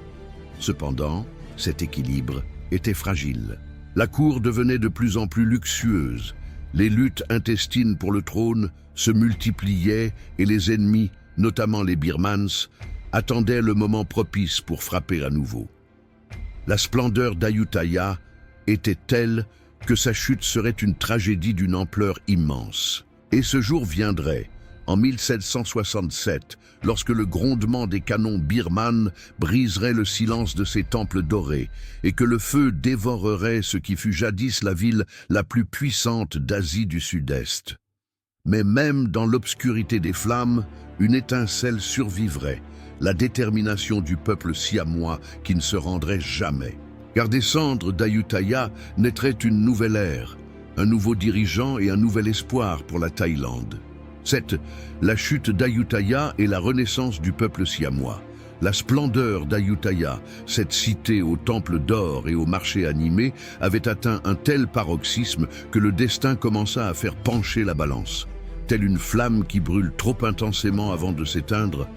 Cependant, cet équilibre était fragile. La cour devenait de plus en plus luxueuse. Les luttes intestines pour le trône se multipliaient et les ennemis, notamment les Birmans, attendaient le moment propice pour frapper à nouveau. La splendeur d'Ayutthaya était telle que sa chute serait une tragédie d'une ampleur immense. Et ce jour viendrait, en 1767, lorsque le grondement des canons birmanes briserait le silence de ces temples dorés et que le feu dévorerait ce qui fut jadis la ville la plus puissante d'Asie du Sud-Est. Mais même dans l'obscurité des flammes, une étincelle survivrait, la détermination du peuple siamois qui ne se rendrait jamais. Car des cendres d'Ayutthaya naîtrait une nouvelle ère, un nouveau dirigeant et un nouvel espoir pour la Thaïlande. La chute d'Ayutthaya et la renaissance du peuple siamois. La splendeur d'Ayutthaya, cette cité aux temples d'or et aux marchés animés, avait atteint un tel paroxysme que le destin commença à faire pencher la balance. Telle une flamme qui brûle trop intensément avant de s'éteindre,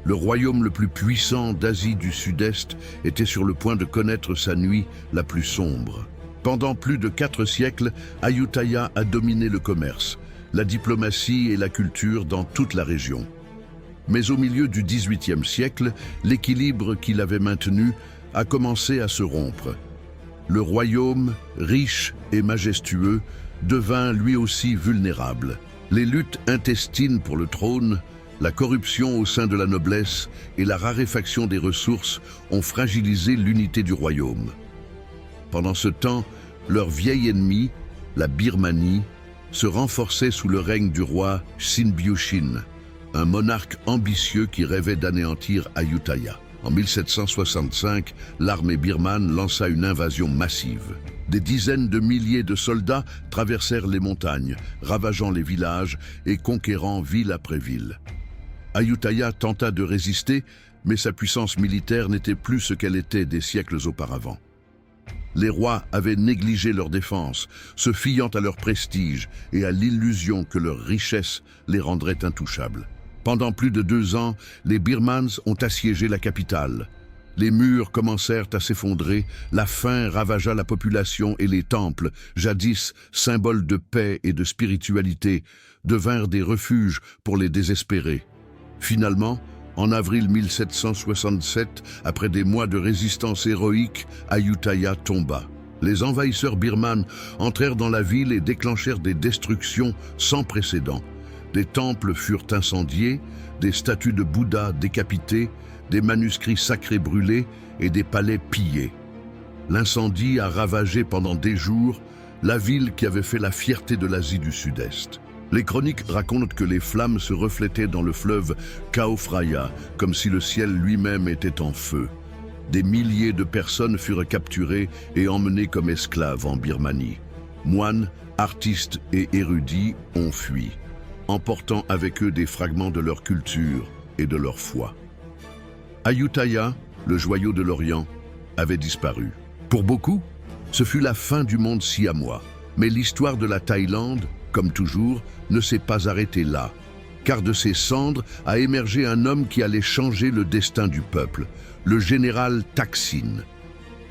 le royaume le plus puissant d'Asie du Sud-Est était sur le point de connaître sa nuit la plus sombre. Pendant plus de 4 siècles, Ayutthaya a dominé le commerce, la diplomatie et la culture dans toute la région. Mais au milieu du XVIIIe siècle, l'équilibre qu'il avait maintenu a commencé à se rompre. Le royaume, riche et majestueux, devint lui aussi vulnérable. Les luttes intestines pour le trône, la corruption au sein de la noblesse et la raréfaction des ressources ont fragilisé l'unité du royaume. Pendant ce temps, leur vieil ennemi, la Birmanie, se renforçait sous le règne du roi Sinbyushin, un monarque ambitieux qui rêvait d'anéantir Ayutthaya. En 1765, l'armée birmane lança une invasion massive. Des dizaines de milliers de soldats traversèrent les montagnes, ravageant les villages et conquérant ville après ville. Ayutthaya tenta de résister, mais sa puissance militaire n'était plus ce qu'elle était des siècles auparavant. Les rois avaient négligé leur défense, se fiant à leur prestige et à l'illusion que leur richesse les rendrait intouchables. Pendant plus de 2 ans, les Birmans ont assiégé la capitale. Les murs commencèrent à s'effondrer, la faim ravagea la population et les temples, jadis symboles de paix et de spiritualité, devinrent des refuges pour les désespérés. Finalement, en avril 1767, après des mois de résistance héroïque, Ayutthaya tomba. Les envahisseurs birmanes entrèrent dans la ville et déclenchèrent des destructions sans précédent. Des temples furent incendiés, des statues de Bouddha décapitées, des manuscrits sacrés brûlés et des palais pillés. L'incendie a ravagé pendant des jours la ville qui avait fait la fierté de l'Asie du Sud-Est. Les chroniques racontent que les flammes se reflétaient dans le fleuve Chao Phraya, comme si le ciel lui-même était en feu. Des milliers de personnes furent capturées et emmenées comme esclaves en Birmanie. Moines, artistes et érudits ont fui, emportant avec eux des fragments de leur culture et de leur foi. Ayutthaya, le joyau de l'Orient, avait disparu. Pour beaucoup, ce fut la fin du monde siamois. Mais l'histoire de la Thaïlande, comme toujours, ne s'est pas arrêtée là. Car de ses cendres a émergé un homme qui allait changer le destin du peuple, le général Thaksin.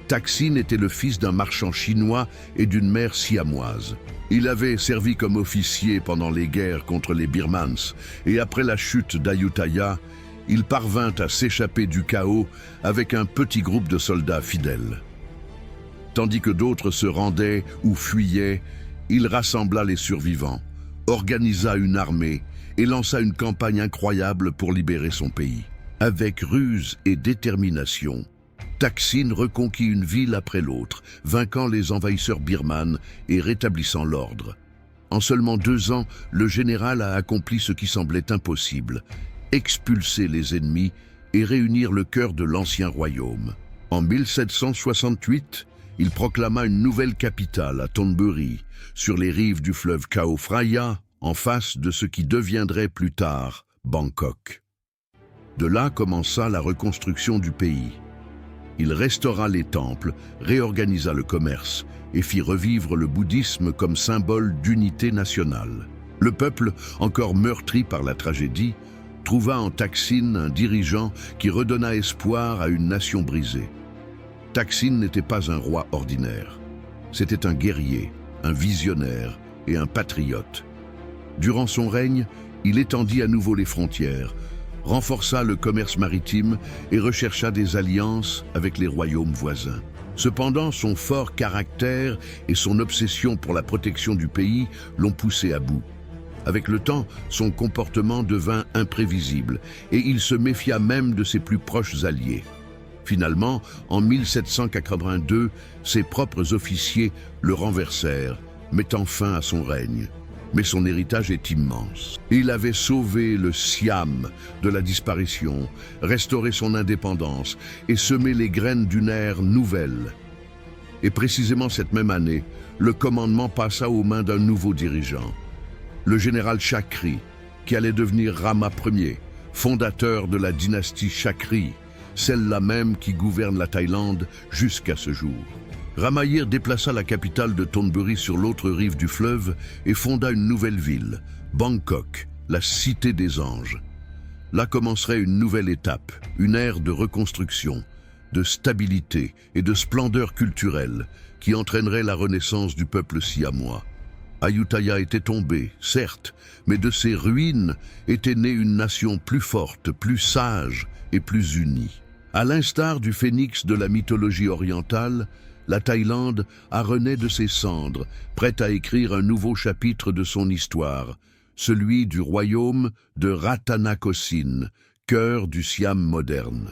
Thaksin était le fils d'un marchand chinois et d'une mère siamoise. Il avait servi comme officier pendant les guerres contre les Birmans et après la chute d'Ayutthaya, il parvint à s'échapper du chaos avec un petit groupe de soldats fidèles. Tandis que d'autres se rendaient ou fuyaient, il rassembla les survivants. organisa une armée et lança une campagne incroyable pour libérer son pays. Avec ruse et détermination, Thaksin reconquit une ville après l'autre, vainquant les envahisseurs birmanes et rétablissant l'ordre. En seulement 2 ans, le général a accompli ce qui semblait impossible, expulser les ennemis et réunir le cœur de l'ancien royaume. En 1768, il proclama une nouvelle capitale à Thonburi, sur les rives du fleuve Chao Phraya, en face de ce qui deviendrait plus tard Bangkok. De là commença la reconstruction du pays. Il restaura les temples, réorganisa le commerce et fit revivre le bouddhisme comme symbole d'unité nationale. Le peuple, encore meurtri par la tragédie, trouva en Thaksin un dirigeant qui redonna espoir à une nation brisée. Thaksin n'était pas un roi ordinaire. C'était un guerrier, un visionnaire et un patriote. Durant son règne, il étendit à nouveau les frontières, renforça le commerce maritime et rechercha des alliances avec les royaumes voisins. Cependant, son fort caractère et son obsession pour la protection du pays l'ont poussé à bout. Avec le temps, son comportement devint imprévisible et il se méfia même de ses plus proches alliés. Finalement, en 1782, ses propres officiers le renversèrent, mettant fin à son règne. Mais son héritage est immense. Il avait sauvé le Siam de la disparition, restauré son indépendance et semé les graines d'une ère nouvelle. Et précisément cette même année, le commandement passa aux mains d'un nouveau dirigeant, le général Chakri, qui allait devenir Rama Ier, fondateur de la dynastie Chakri, celle-là même qui gouverne la Thaïlande jusqu'à ce jour. Ramayir déplaça la capitale de Thonburi sur l'autre rive du fleuve et fonda une nouvelle ville, Bangkok, la cité des anges. Là commencerait une nouvelle étape, une ère de reconstruction, de stabilité et de splendeur culturelle qui entraînerait la renaissance du peuple siamois. Ayutthaya était tombée, certes, mais de ses ruines était née une nation plus forte, plus sage et plus unie. À l'instar du phénix de la mythologie orientale, la Thaïlande a renaît de ses cendres, prête à écrire un nouveau chapitre de son histoire, celui du royaume de Ratanakosin, cœur du Siam moderne.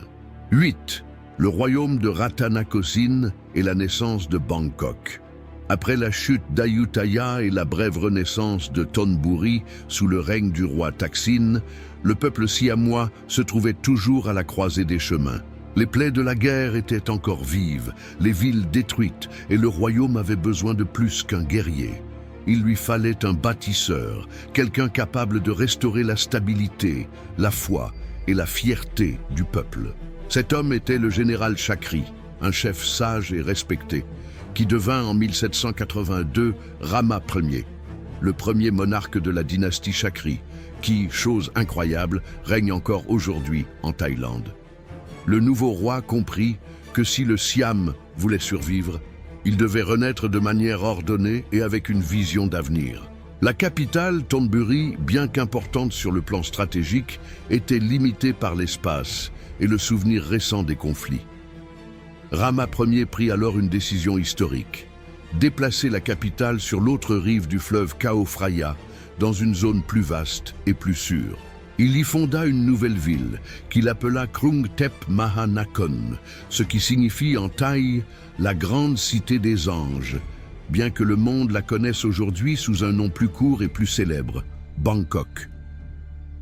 8. Le royaume de Ratanakosin et la naissance de Bangkok. Après la chute d'Ayutthaya et la brève renaissance de Thonburi sous le règne du roi Thaksin, le peuple siamois se trouvait toujours à la croisée des chemins. Les plaies de la guerre étaient encore vives, les villes détruites, et le royaume avait besoin de plus qu'un guerrier. Il lui fallait un bâtisseur, quelqu'un capable de restaurer la stabilité, la foi et la fierté du peuple. Cet homme était le général Chakri, un chef sage et respecté, qui devint en 1782 Rama Ier, le premier monarque de la dynastie Chakri, qui, chose incroyable, règne encore aujourd'hui en Thaïlande. Le nouveau roi comprit que si le Siam voulait survivre, il devait renaître de manière ordonnée et avec une vision d'avenir. La capitale, Thonburi, bien qu'importante sur le plan stratégique, était limitée par l'espace et le souvenir récent des conflits. Rama Ier prit alors une décision historique, déplacer la capitale sur l'autre rive du fleuve Chao Phraya, dans une zone plus vaste et plus sûre. Il y fonda une nouvelle ville qu'il appela Krung Thep Maha Nakhon, ce qui signifie en thaï « la grande cité des anges », bien que le monde la connaisse aujourd'hui sous un nom plus court et plus célèbre, Bangkok.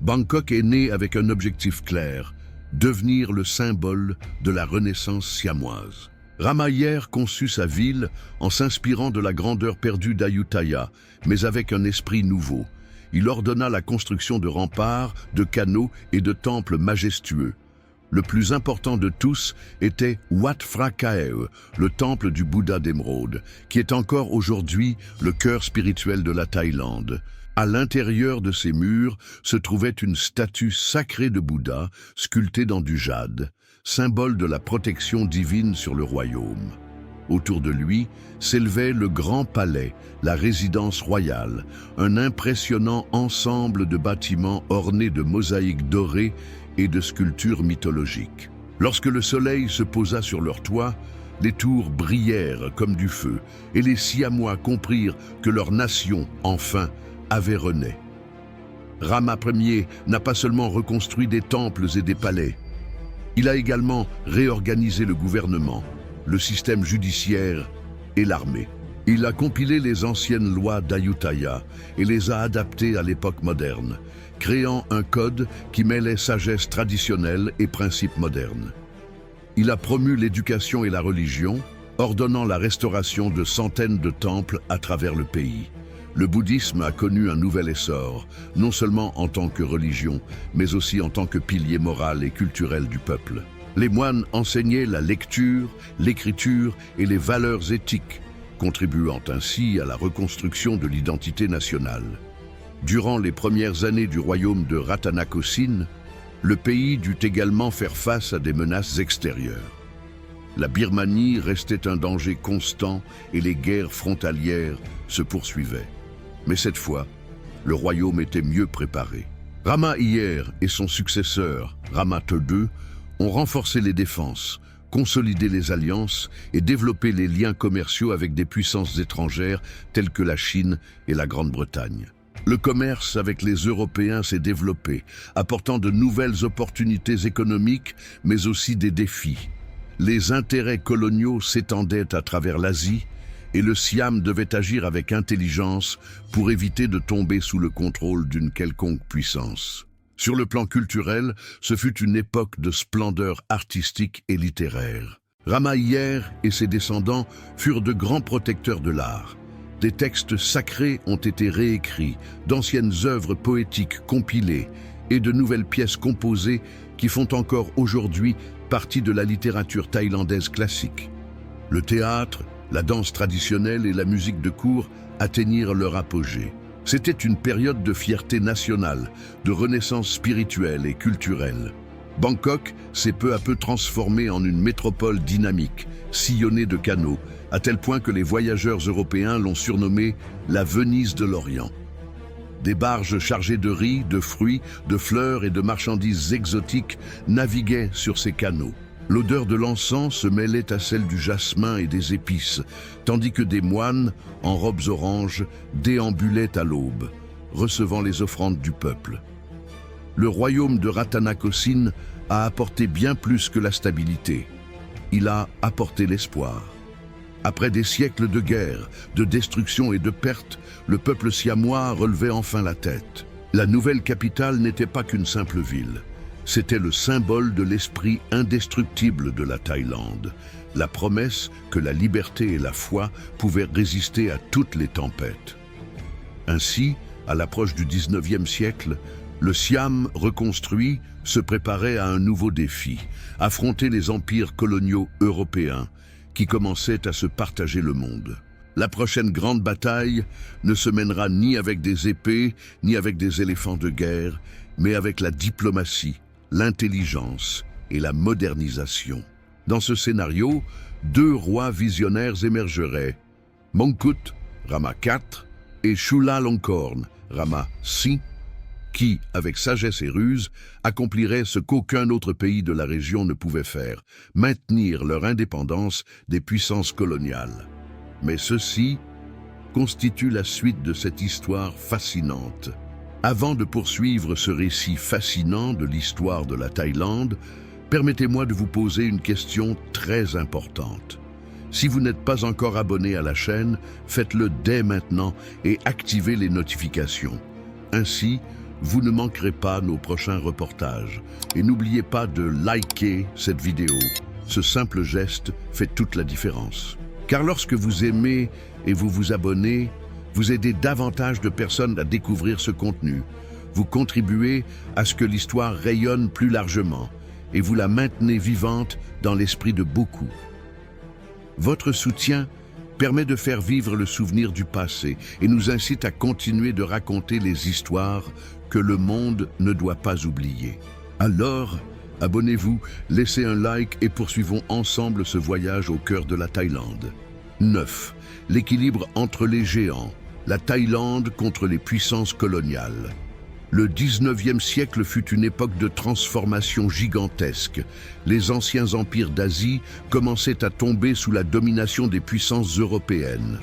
Bangkok est né avec un objectif clair, devenir le symbole de la renaissance siamoise. Ramayir conçut sa ville en s'inspirant de la grandeur perdue d'Ayutthaya, mais avec un esprit nouveau. Il ordonna la construction de remparts, de canaux et de temples majestueux. Le plus important de tous était Wat Phra Kaew, le temple du Bouddha d'émeraude, qui est encore aujourd'hui le cœur spirituel de la Thaïlande. À l'intérieur de ces murs se trouvait une statue sacrée de Bouddha, sculptée dans du jade, symbole de la protection divine sur le royaume. Autour de lui s'élevait le Grand Palais, la résidence royale, un impressionnant ensemble de bâtiments ornés de mosaïques dorées et de sculptures mythologiques. Lorsque le soleil se posa sur leur toit, les tours brillèrent comme du feu, et les Siamois comprirent que leur nation, enfin, avait renaît. Rama Ier n'a pas seulement reconstruit des temples et des palais, il a également réorganisé le gouvernement, le système judiciaire et l'armée. Il a compilé les anciennes lois d'Ayutthaya et les a adaptées à l'époque moderne, créant un code qui mêlait sagesse traditionnelle et principes modernes. Il a promu l'éducation et la religion, ordonnant la restauration de centaines de temples à travers le pays. Le bouddhisme a connu un nouvel essor, non seulement en tant que religion, mais aussi en tant que pilier moral et culturel du peuple. Les moines enseignaient la lecture, l'écriture et les valeurs éthiques, contribuant ainsi à la reconstruction de l'identité nationale. Durant les premières années du royaume de Rattanakosin, le pays dut également faire face à des menaces extérieures. La Birmanie restait un danger constant et les guerres frontalières se poursuivaient. Mais cette fois, le royaume était mieux préparé. Rama IR et son successeur, Rama II, ont renforcé les défenses, consolidé les alliances et développé les liens commerciaux avec des puissances étrangères telles que la Chine et la Grande-Bretagne. Le commerce avec les Européens s'est développé, apportant de nouvelles opportunités économiques, mais aussi des défis. Les intérêts coloniaux s'étendaient à travers l'Asie et le Siam devait agir avec intelligence pour éviter de tomber sous le contrôle d'une quelconque puissance. Sur le plan culturel, ce fut une époque de splendeur artistique et littéraire. Rama IR et ses descendants furent de grands protecteurs de l'art. Des textes sacrés ont été réécrits, d'anciennes œuvres poétiques compilées et de nouvelles pièces composées qui font encore aujourd'hui partie de la littérature thaïlandaise classique. Le théâtre, la danse traditionnelle et la musique de cour atteignirent leur apogée. C'était une période de fierté nationale, de renaissance spirituelle et culturelle. Bangkok s'est peu à peu transformée en une métropole dynamique, sillonnée de canaux, à tel point que les voyageurs européens l'ont surnommée la Venise de l'Orient. Des barges chargées de riz, de fruits, de fleurs et de marchandises exotiques naviguaient sur ces canaux. L'odeur de l'encens se mêlait à celle du jasmin et des épices, tandis que des moines, en robes oranges, déambulaient à l'aube, recevant les offrandes du peuple. Le royaume de Rattanakosin a apporté bien plus que la stabilité. Il a apporté l'espoir. Après des siècles de guerre, de destruction et de pertes, le peuple siamois relevait enfin la tête. La nouvelle capitale n'était pas qu'une simple ville. C'était le symbole de l'esprit indestructible de la Thaïlande, la promesse que la liberté et la foi pouvaient résister à toutes les tempêtes. Ainsi, à l'approche du 19e siècle, le Siam reconstruit se préparait à un nouveau défi, affronter les empires coloniaux européens qui commençaient à se partager le monde. La prochaine grande bataille ne se mènera ni avec des épées, ni avec des éléphants de guerre, mais avec la diplomatie, l'intelligence et la modernisation. Dans ce scénario, deux rois visionnaires émergeraient, Mongkut, Rama IV, et Chulalongkorn, Rama V, qui, avec sagesse et ruse, accompliraient ce qu'aucun autre pays de la région ne pouvait faire, maintenir leur indépendance des puissances coloniales. Mais ceci constitue la suite de cette histoire fascinante. Avant de poursuivre ce récit fascinant de l'histoire de la Thaïlande, permettez-moi de vous poser une question très importante. Si vous n'êtes pas encore abonné à la chaîne, faites-le dès maintenant et activez les notifications. Ainsi, vous ne manquerez pas nos prochains reportages. Et n'oubliez pas de liker cette vidéo. Ce simple geste fait toute la différence. Car lorsque vous aimez et vous vous abonnez, vous aidez davantage de personnes à découvrir ce contenu. Vous contribuez à ce que l'histoire rayonne plus largement et vous la maintenez vivante dans l'esprit de beaucoup. Votre soutien permet de faire vivre le souvenir du passé et nous incite à continuer de raconter les histoires que le monde ne doit pas oublier. Alors, abonnez-vous, laissez un like et poursuivons ensemble ce voyage au cœur de la Thaïlande. 9. L'équilibre entre les géants, la Thaïlande contre les puissances coloniales. Le 19e siècle fut une époque de transformation gigantesque. Les anciens empires d'Asie commençaient à tomber sous la domination des puissances européennes.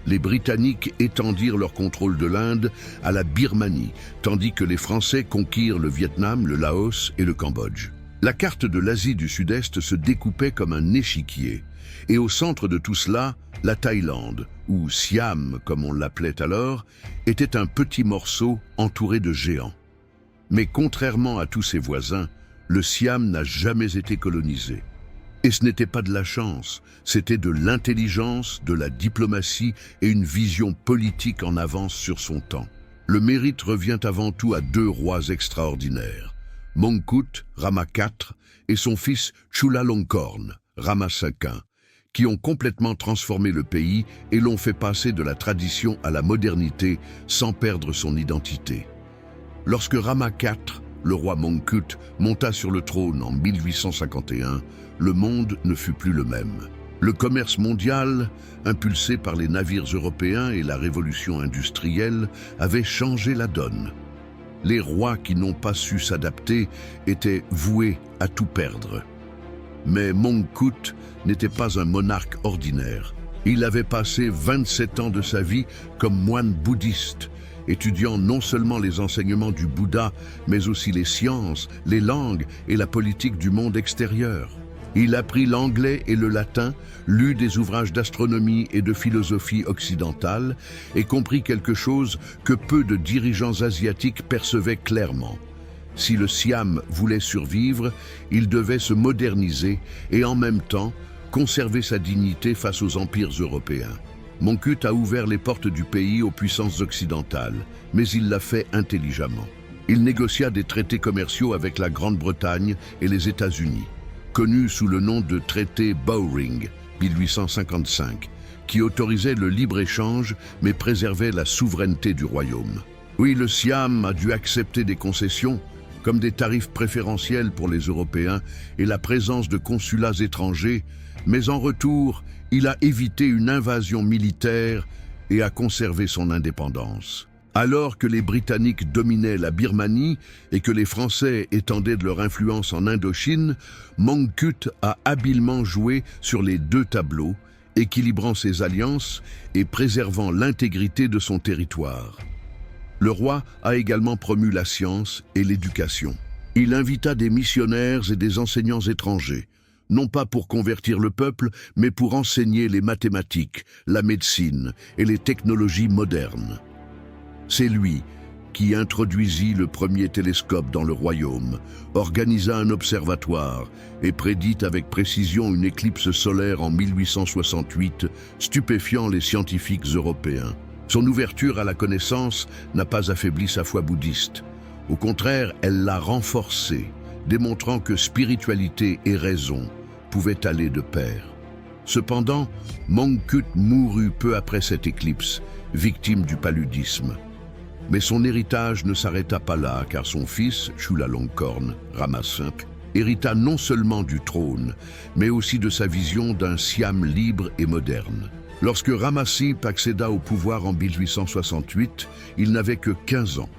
Les Britanniques étendirent leur contrôle de l'Inde à la Birmanie, tandis que les Français conquirent le Vietnam, le Laos et le Cambodge. La carte de l'Asie du Sud-Est se découpait comme un échiquier. Et au centre de tout cela, la Thaïlande, ou Siam comme on l'appelait alors, était un petit morceau entouré de géants. Mais contrairement à tous ses voisins, le Siam n'a jamais été colonisé. Et ce n'était pas de la chance, c'était de l'intelligence, de la diplomatie et une vision politique en avance sur son temps. Le mérite revient avant tout à deux rois extraordinaires, Mongkut, Rama IV, et son fils Chulalongkorn, Rama V, qui ont complètement transformé le pays et l'ont fait passer de la tradition à la modernité sans perdre son identité. Lorsque Rama IV, le roi Mongkut, monta sur le trône en 1851, le monde ne fut plus le même. Le commerce mondial, impulsé par les navires européens et la révolution industrielle, avait changé la donne. Les rois qui n'ont pas su s'adapter étaient voués à tout perdre. Mais Mongkut n'était pas un monarque ordinaire. Il avait passé 27 ans de sa vie comme moine bouddhiste, étudiant non seulement les enseignements du Bouddha, mais aussi les sciences, les langues et la politique du monde extérieur. Il apprit l'anglais et le latin, lut des ouvrages d'astronomie et de philosophie occidentale et comprit quelque chose que peu de dirigeants asiatiques percevaient clairement. Si le Siam voulait survivre, il devait se moderniser et en même temps conserver sa dignité face aux empires européens. Mongkut a ouvert les portes du pays aux puissances occidentales, mais il l'a fait intelligemment. Il négocia des traités commerciaux avec la Grande-Bretagne et les États-Unis, connus sous le nom de traité Bowring, 1855, qui autorisait le libre-échange mais préservait la souveraineté du royaume. Oui, le Siam a dû accepter des concessions, comme des tarifs préférentiels pour les Européens et la présence de consulats étrangers, mais en retour, il a évité une invasion militaire et a conservé son indépendance. Alors que les Britanniques dominaient la Birmanie et que les Français étendaient de leur influence en Indochine, Mongkut a habilement joué sur les deux tableaux, équilibrant ses alliances et préservant l'intégrité de son territoire. Le roi a également promu la science et l'éducation. Il invita des missionnaires et des enseignants étrangers, non pas pour convertir le peuple, mais pour enseigner les mathématiques, la médecine et les technologies modernes. C'est lui qui introduisit le premier télescope dans le royaume, organisa un observatoire et prédit avec précision une éclipse solaire en 1868, stupéfiant les scientifiques européens. Son ouverture à la connaissance n'a pas affaibli sa foi bouddhiste. Au contraire, elle l'a renforcée, démontrant que spiritualité et raison pouvaient aller de pair. Cependant, Mongkut mourut peu après cette éclipse, victime du paludisme. Mais son héritage ne s'arrêta pas là, car son fils, Chulalongkorn, Rama V, hérita non seulement du trône, mais aussi de sa vision d'un Siam libre et moderne. Lorsque Rama V accéda au pouvoir en 1868, il n'avait que 15 ans.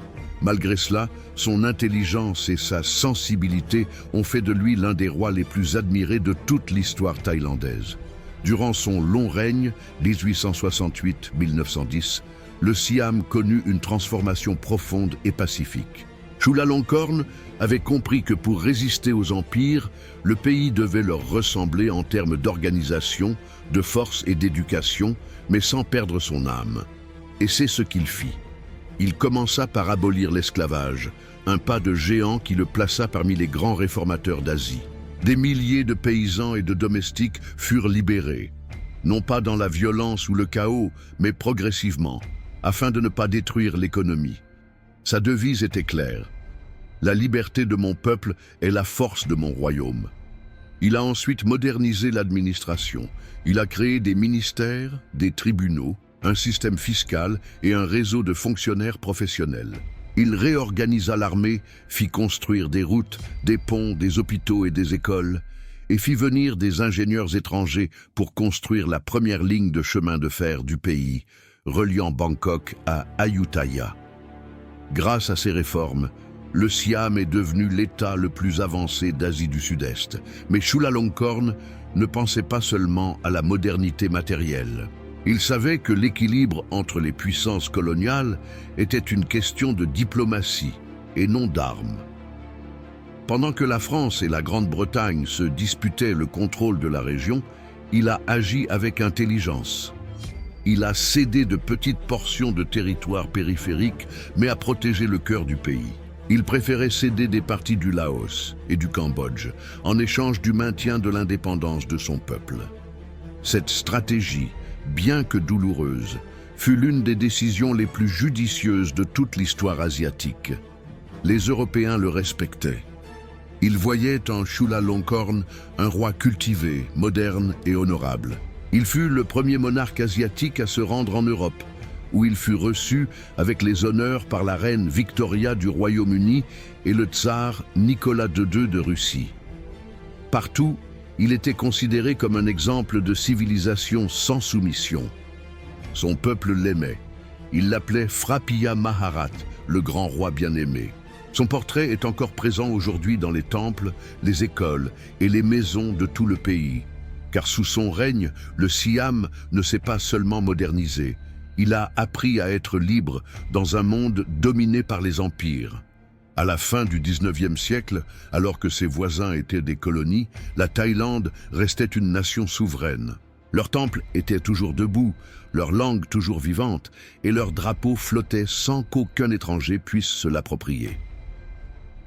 Malgré cela, son intelligence et sa sensibilité ont fait de lui l'un des rois les plus admirés de toute l'histoire thaïlandaise. Durant son long règne, 1868-1910, le Siam connut une transformation profonde et pacifique. Chulalongkorn avait compris que pour résister aux empires, le pays devait leur ressembler en termes d'organisation, de force et d'éducation, mais sans perdre son âme. Et c'est ce qu'il fit. Il commença par abolir l'esclavage, un pas de géant qui le plaça parmi les grands réformateurs d'Asie. Des milliers de paysans et de domestiques furent libérés, non pas dans la violence ou le chaos, mais progressivement, afin de ne pas détruire l'économie. Sa devise était claire: la liberté de mon peuple est la force de mon royaume. Il a ensuite modernisé l'administration. Il a créé des ministères, des tribunaux, un système fiscal et un réseau de fonctionnaires professionnels. Il réorganisa l'armée, fit construire des routes, des ponts, des hôpitaux et des écoles, et fit venir des ingénieurs étrangers pour construire la première ligne de chemin de fer du pays, reliant Bangkok à Ayutthaya. Grâce à ces réformes, le Siam est devenu l'État le plus avancé d'Asie du Sud-Est. Mais Chulalongkorn ne pensait pas seulement à la modernité matérielle. Il savait que l'équilibre entre les puissances coloniales était une question de diplomatie et non d'armes. Pendant que la France et la Grande-Bretagne se disputaient le contrôle de la région, il a agi avec intelligence. Il a cédé de petites portions de territoire périphérique, mais a protégé le cœur du pays. Il préférait céder des parties du Laos et du Cambodge, en échange du maintien de l'indépendance de son peuple. Cette stratégie, bien que douloureuse, fut l'une des décisions les plus judicieuses de toute l'histoire asiatique. Les Européens le respectaient. Ils voyaient en Chulalongkorn un roi cultivé, moderne et honorable. Il fut le premier monarque asiatique à se rendre en Europe, où il fut reçu avec les honneurs par la reine Victoria du Royaume-Uni et le tsar Nicolas II de Russie. Partout, il était considéré comme un exemple de civilisation sans soumission. Son peuple l'aimait. Il l'appelait Frappiya Maharat, le grand roi bien-aimé. Son portrait est encore présent aujourd'hui dans les temples, les écoles et les maisons de tout le pays. Car sous son règne, le Siam ne s'est pas seulement modernisé. Il a appris à être libre dans un monde dominé par les empires. À la fin du 19e siècle, alors que ses voisins étaient des colonies, la Thaïlande restait une nation souveraine. Leurs temples étaient toujours debout, leur langue toujours vivante, et leur drapeau flottait sans qu'aucun étranger puisse se l'approprier.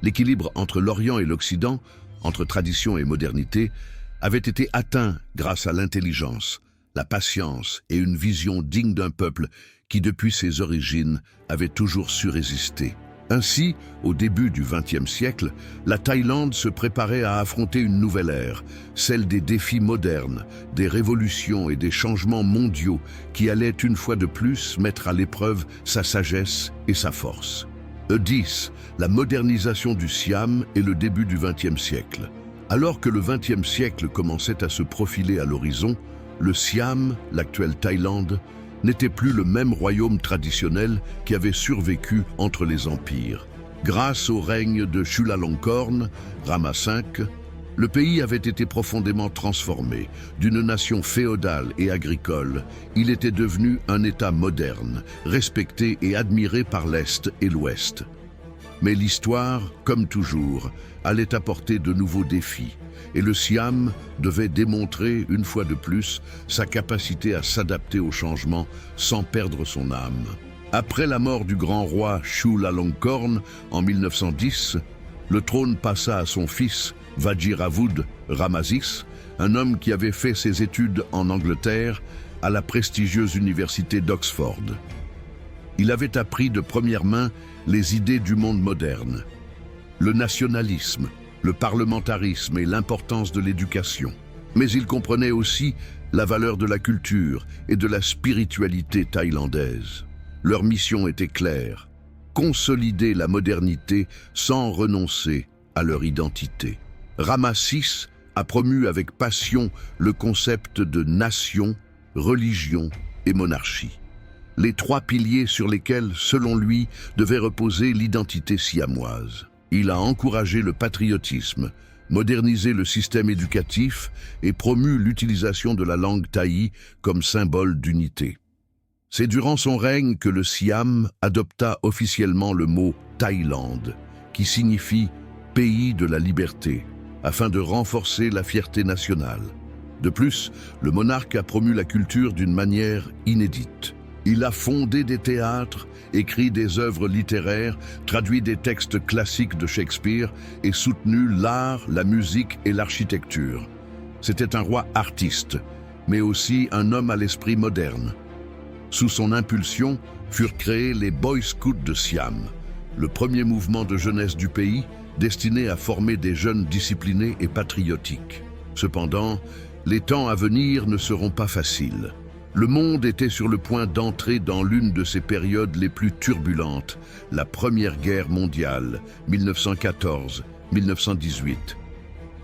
L'équilibre entre l'Orient et l'Occident, entre tradition et modernité, avait été atteint grâce à l'intelligence, la patience et une vision digne d'un peuple qui, depuis ses origines, avait toujours su résister. Ainsi, au début du XXe siècle, la Thaïlande se préparait à affronter une nouvelle ère, celle des défis modernes, des révolutions et des changements mondiaux qui allaient une fois de plus mettre à l'épreuve sa sagesse et sa force. E10, la modernisation du Siam et le début du XXe siècle. Alors que le XXe siècle commençait à se profiler à l'horizon, le Siam, l'actuelle Thaïlande, n'était plus le même royaume traditionnel qui avait survécu entre les empires. Grâce au règne de Chulalongkorn, Rama V, le pays avait été profondément transformé. D'une nation féodale et agricole, il était devenu un État moderne, respecté et admiré par l'Est et l'Ouest. Mais l'histoire, comme toujours, allait apporter de nouveaux défis, et le Siam devait démontrer, une fois de plus, sa capacité à s'adapter au changement sans perdre son âme. Après la mort du grand roi Chulalongkorn en 1910, le trône passa à son fils, Vajiravoud Ramasis, un homme qui avait fait ses études en Angleterre à la prestigieuse université d'Oxford. Il avait appris de première main les idées du monde moderne, le nationalisme, le parlementarisme et l'importance de l'éducation. Mais il comprenait aussi la valeur de la culture et de la spiritualité thaïlandaise. Leur mission était claire, consolider la modernité sans renoncer à leur identité. Rama VI a promu avec passion le concept de nation, religion et monarchie. Les trois piliers sur lesquels, selon lui, devait reposer l'identité siamoise. Il a encouragé le patriotisme, modernisé le système éducatif et promu l'utilisation de la langue thaï comme symbole d'unité. C'est durant son règne que le Siam adopta officiellement le mot Thaïlande, qui signifie « pays de la liberté », afin de renforcer la fierté nationale. De plus, le monarque a promu la culture d'une manière inédite. Il a fondé des théâtres, écrit des œuvres littéraires, traduit des textes classiques de Shakespeare et soutenu l'art, la musique et l'architecture. C'était un roi artiste, mais aussi un homme à l'esprit moderne. Sous son impulsion furent créés les Boy Scouts de Siam, le premier mouvement de jeunesse du pays destiné à former des jeunes disciplinés et patriotiques. Cependant, les temps à venir ne seront pas faciles. Le monde était sur le point d'entrer dans l'une de ses périodes les plus turbulentes, la Première Guerre mondiale, 1914-1918.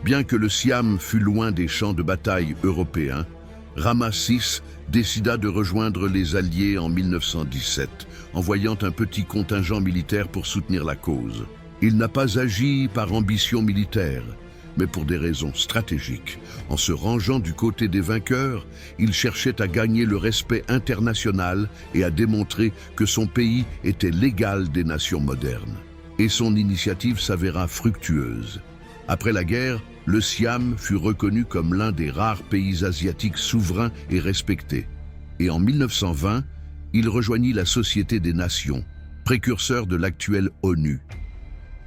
Bien que le Siam fût loin des champs de bataille européens, Rama VI décida de rejoindre les Alliés en 1917, envoyant un petit contingent militaire pour soutenir la cause. Il n'a pas agi par ambition militaire, mais pour des raisons stratégiques. En se rangeant du côté des vainqueurs, il cherchait à gagner le respect international et à démontrer que son pays était l'égal des nations modernes. Et son initiative s'avéra fructueuse. Après la guerre, le Siam fut reconnu comme l'un des rares pays asiatiques souverains et respectés. Et en 1920, il rejoignit la Société des Nations, précurseur de l'actuelle ONU.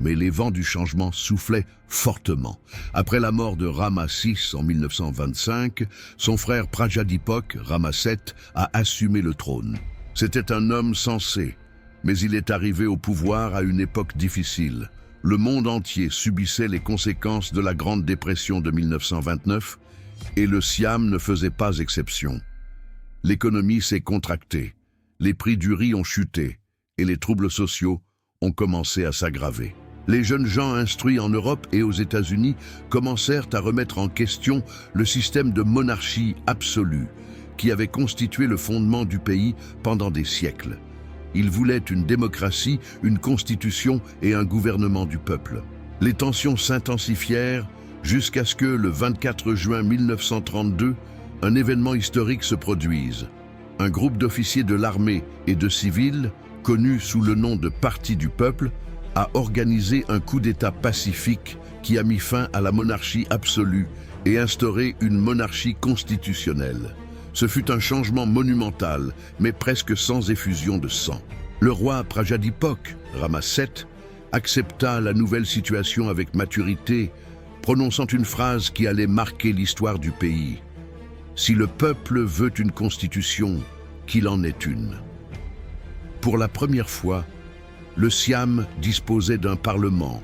Mais les vents du changement soufflaient fortement. Après la mort de Rama VI en 1925, son frère Prajadipok, Rama VII, a assumé le trône. C'était un homme sensé, mais il est arrivé au pouvoir à une époque difficile. Le monde entier subissait les conséquences de la Grande Dépression de 1929 et le Siam ne faisait pas exception. L'économie s'est contractée, les prix du riz ont chuté et les troubles sociaux ont commencé à s'aggraver. Les jeunes gens instruits en Europe et aux États-Unis commencèrent à remettre en question le système de monarchie absolue qui avait constitué le fondement du pays pendant des siècles. Ils voulaient une démocratie, une constitution et un gouvernement du peuple. Les tensions s'intensifièrent jusqu'à ce que, le 24 juin 1932, un événement historique se produise. Un groupe d'officiers de l'armée et de civils, connu sous le nom de Parti du peuple, a organisé un coup d'État pacifique qui a mis fin à la monarchie absolue et instauré une monarchie constitutionnelle. Ce fut un changement monumental, mais presque sans effusion de sang. Le roi Prajadipok, Rama VII, accepta la nouvelle situation avec maturité, prononçant une phrase qui allait marquer l'histoire du pays. « Si le peuple veut une constitution, qu'il en ait une ». Pour la première fois, le Siam disposait d'un parlement,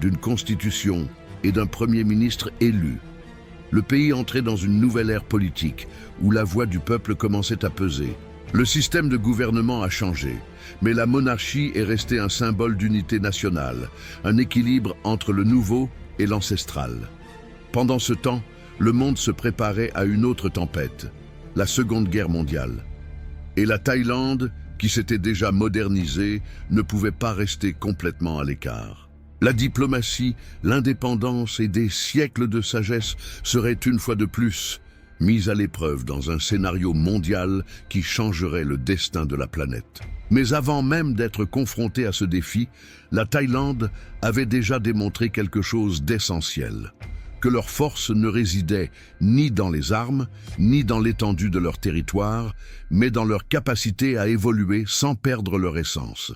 d'une constitution et d'un premier ministre élu. Le pays entrait dans une nouvelle ère politique, où la voix du peuple commençait à peser. Le système de gouvernement a changé, mais la monarchie est restée un symbole d'unité nationale, un équilibre entre le nouveau et l'ancestral. Pendant ce temps, le monde se préparait à une autre tempête, la Seconde Guerre mondiale. Et la Thaïlande, qui s'était déjà modernisée, ne pouvait pas rester complètement à l'écart. La diplomatie, l'indépendance et des siècles de sagesse seraient une fois de plus mises à l'épreuve dans un scénario mondial qui changerait le destin de la planète. Mais avant même d'être confrontée à ce défi, la Thaïlande avait déjà démontré quelque chose d'essentiel, que leur force ne résidait ni dans les armes, ni dans l'étendue de leur territoire, mais dans leur capacité à évoluer sans perdre leur essence.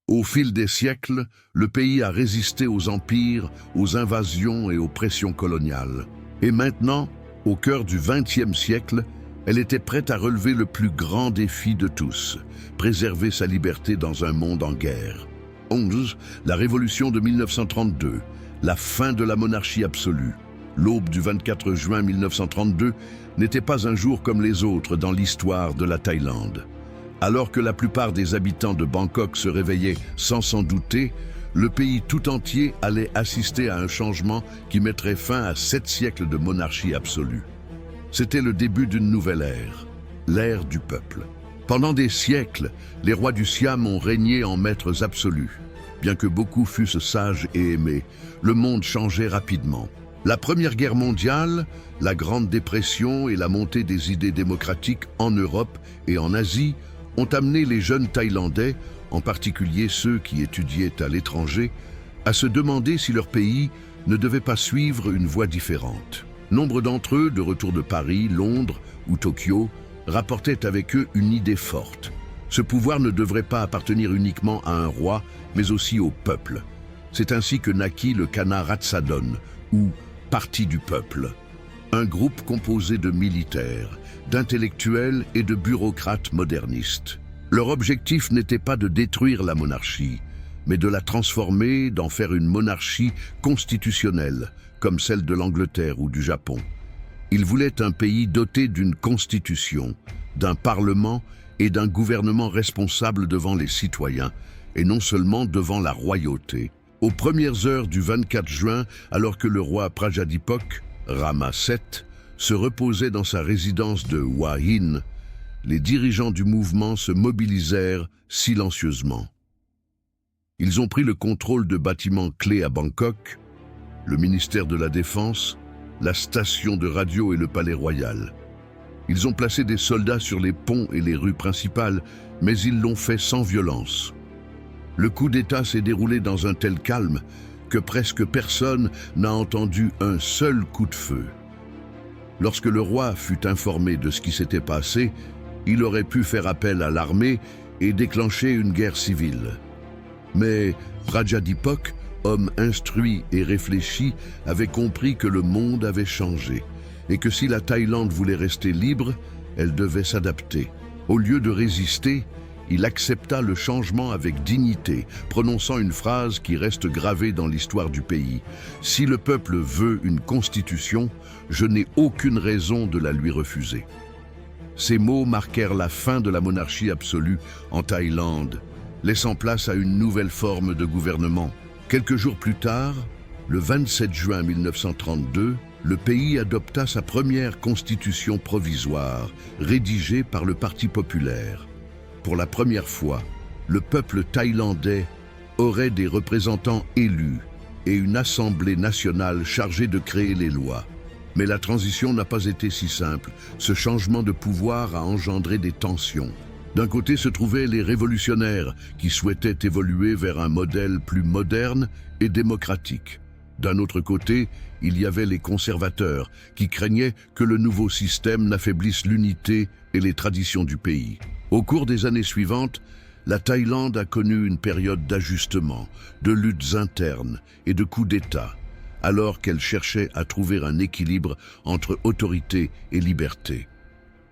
Au fil des siècles, le pays a résisté aux empires, aux invasions et aux pressions coloniales. Et maintenant, au cœur du XXe siècle, elle était prête à relever le plus grand défi de tous, préserver sa liberté dans un monde en guerre. 11. La révolution de 1932, la fin de la monarchie absolue. L'aube du 24 juin 1932 n'était pas un jour comme les autres dans l'histoire de la Thaïlande. Alors que la plupart des habitants de Bangkok se réveillaient sans s'en douter, le pays tout entier allait assister à un changement qui mettrait fin à 7 siècles de monarchie absolue. C'était le début d'une nouvelle ère, l'ère du peuple. Pendant des siècles, les rois du Siam ont régné en maîtres absolus. Bien que beaucoup fussent sages et aimés, le monde changeait rapidement. La Première Guerre mondiale, la Grande Dépression et la montée des idées démocratiques en Europe et en Asie ont amené les jeunes Thaïlandais, en particulier ceux qui étudiaient à l'étranger, à se demander si leur pays ne devait pas suivre une voie différente. Nombre d'entre eux, de retour de Paris, Londres ou Tokyo, rapportaient avec eux une idée forte. Ce pouvoir ne devrait pas appartenir uniquement à un roi, mais aussi au peuple. C'est ainsi que naquit le Kana Ratsadon, ou Parti du peuple. Un groupe composé de militaires, d'intellectuels et de bureaucrates modernistes. Leur objectif n'était pas de détruire la monarchie, mais de la transformer, d'en faire une monarchie constitutionnelle, comme celle de l'Angleterre ou du Japon. Ils voulaient un pays doté d'une constitution, d'un parlement et d'un gouvernement responsable devant les citoyens, et non seulement devant la royauté. Aux premières heures du 24 juin, alors que le roi Prajadipok, Rama VII, se reposait dans sa résidence de Hua Hin, les dirigeants du mouvement se mobilisèrent silencieusement. Ils ont pris le contrôle de bâtiments clés à Bangkok, le ministère de la Défense, la station de radio et le palais royal. Ils ont placé des soldats sur les ponts et les rues principales, mais ils l'ont fait sans violence. Le coup d'État s'est déroulé dans un tel calme que presque personne n'a entendu un seul coup de feu. Lorsque le roi fut informé de ce qui s'était passé, il aurait pu faire appel à l'armée et déclencher une guerre civile. Mais Prajadipok, homme instruit et réfléchi, avait compris que le monde avait changé et que si la Thaïlande voulait rester libre, elle devait s'adapter. Au lieu de résister, il accepta le changement avec dignité, prononçant une phrase qui reste gravée dans l'histoire du pays. « Si le peuple veut une constitution, je n'ai aucune raison de la lui refuser. » Ces mots marquèrent la fin de la monarchie absolue en Thaïlande, laissant place à une nouvelle forme de gouvernement. Quelques jours plus tard, le 27 juin 1932, le pays adopta sa première constitution provisoire, rédigée par le Parti populaire. Pour la première fois, le peuple thaïlandais aurait des représentants élus et une assemblée nationale chargée de créer les lois. Mais la transition n'a pas été si simple. Ce changement de pouvoir a engendré des tensions. D'un côté se trouvaient les révolutionnaires qui souhaitaient évoluer vers un modèle plus moderne et démocratique. D'un autre côté, il y avait les conservateurs qui craignaient que le nouveau système n'affaiblisse l'unité et les traditions du pays. Au cours des années suivantes, la Thaïlande a connu une période d'ajustement, de luttes internes et de coups d'État, alors qu'elle cherchait à trouver un équilibre entre autorité et liberté.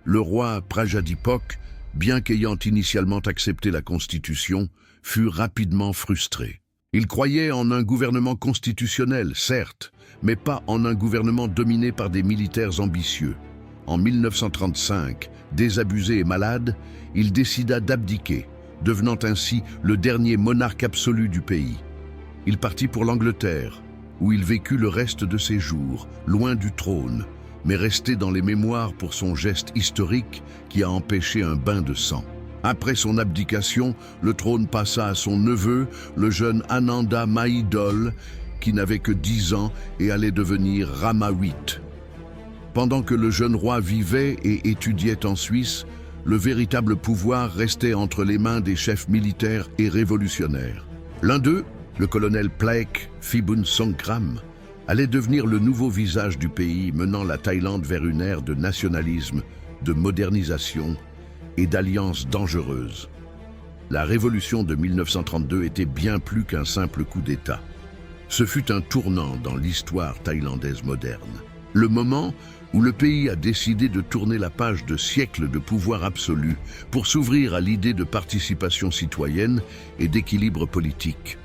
Le roi Prajadipok, bien qu'ayant initialement accepté la Constitution, fut rapidement frustré. Il croyait en un gouvernement constitutionnel, certes, mais pas en un gouvernement dominé par des militaires ambitieux. En 1935, désabusé et malade, il décida d'abdiquer, devenant ainsi le dernier monarque absolu du pays. Il partit pour l'Angleterre, où il vécut le reste de ses jours, loin du trône, mais resté dans les mémoires pour son geste historique qui a empêché un bain de sang. Après son abdication, le trône passa à son neveu, le jeune Ananda Mahidol, qui n'avait que 10 ans et allait devenir Rama VIII. Pendant que le jeune roi vivait et étudiait en Suisse, le véritable pouvoir restait entre les mains des chefs militaires et révolutionnaires. L'un d'eux, le colonel Plaek Phibun Songkhram, allait devenir le nouveau visage du pays, menant la Thaïlande vers une ère de nationalisme, de modernisation et d'alliances dangereuses. La révolution de 1932 était bien plus qu'un simple coup d'État. Ce fut un tournant dans l'histoire thaïlandaise moderne. Le moment où le pays a décidé de tourner la page de siècles de pouvoir absolu pour s'ouvrir à l'idée de participation citoyenne et d'équilibre politique.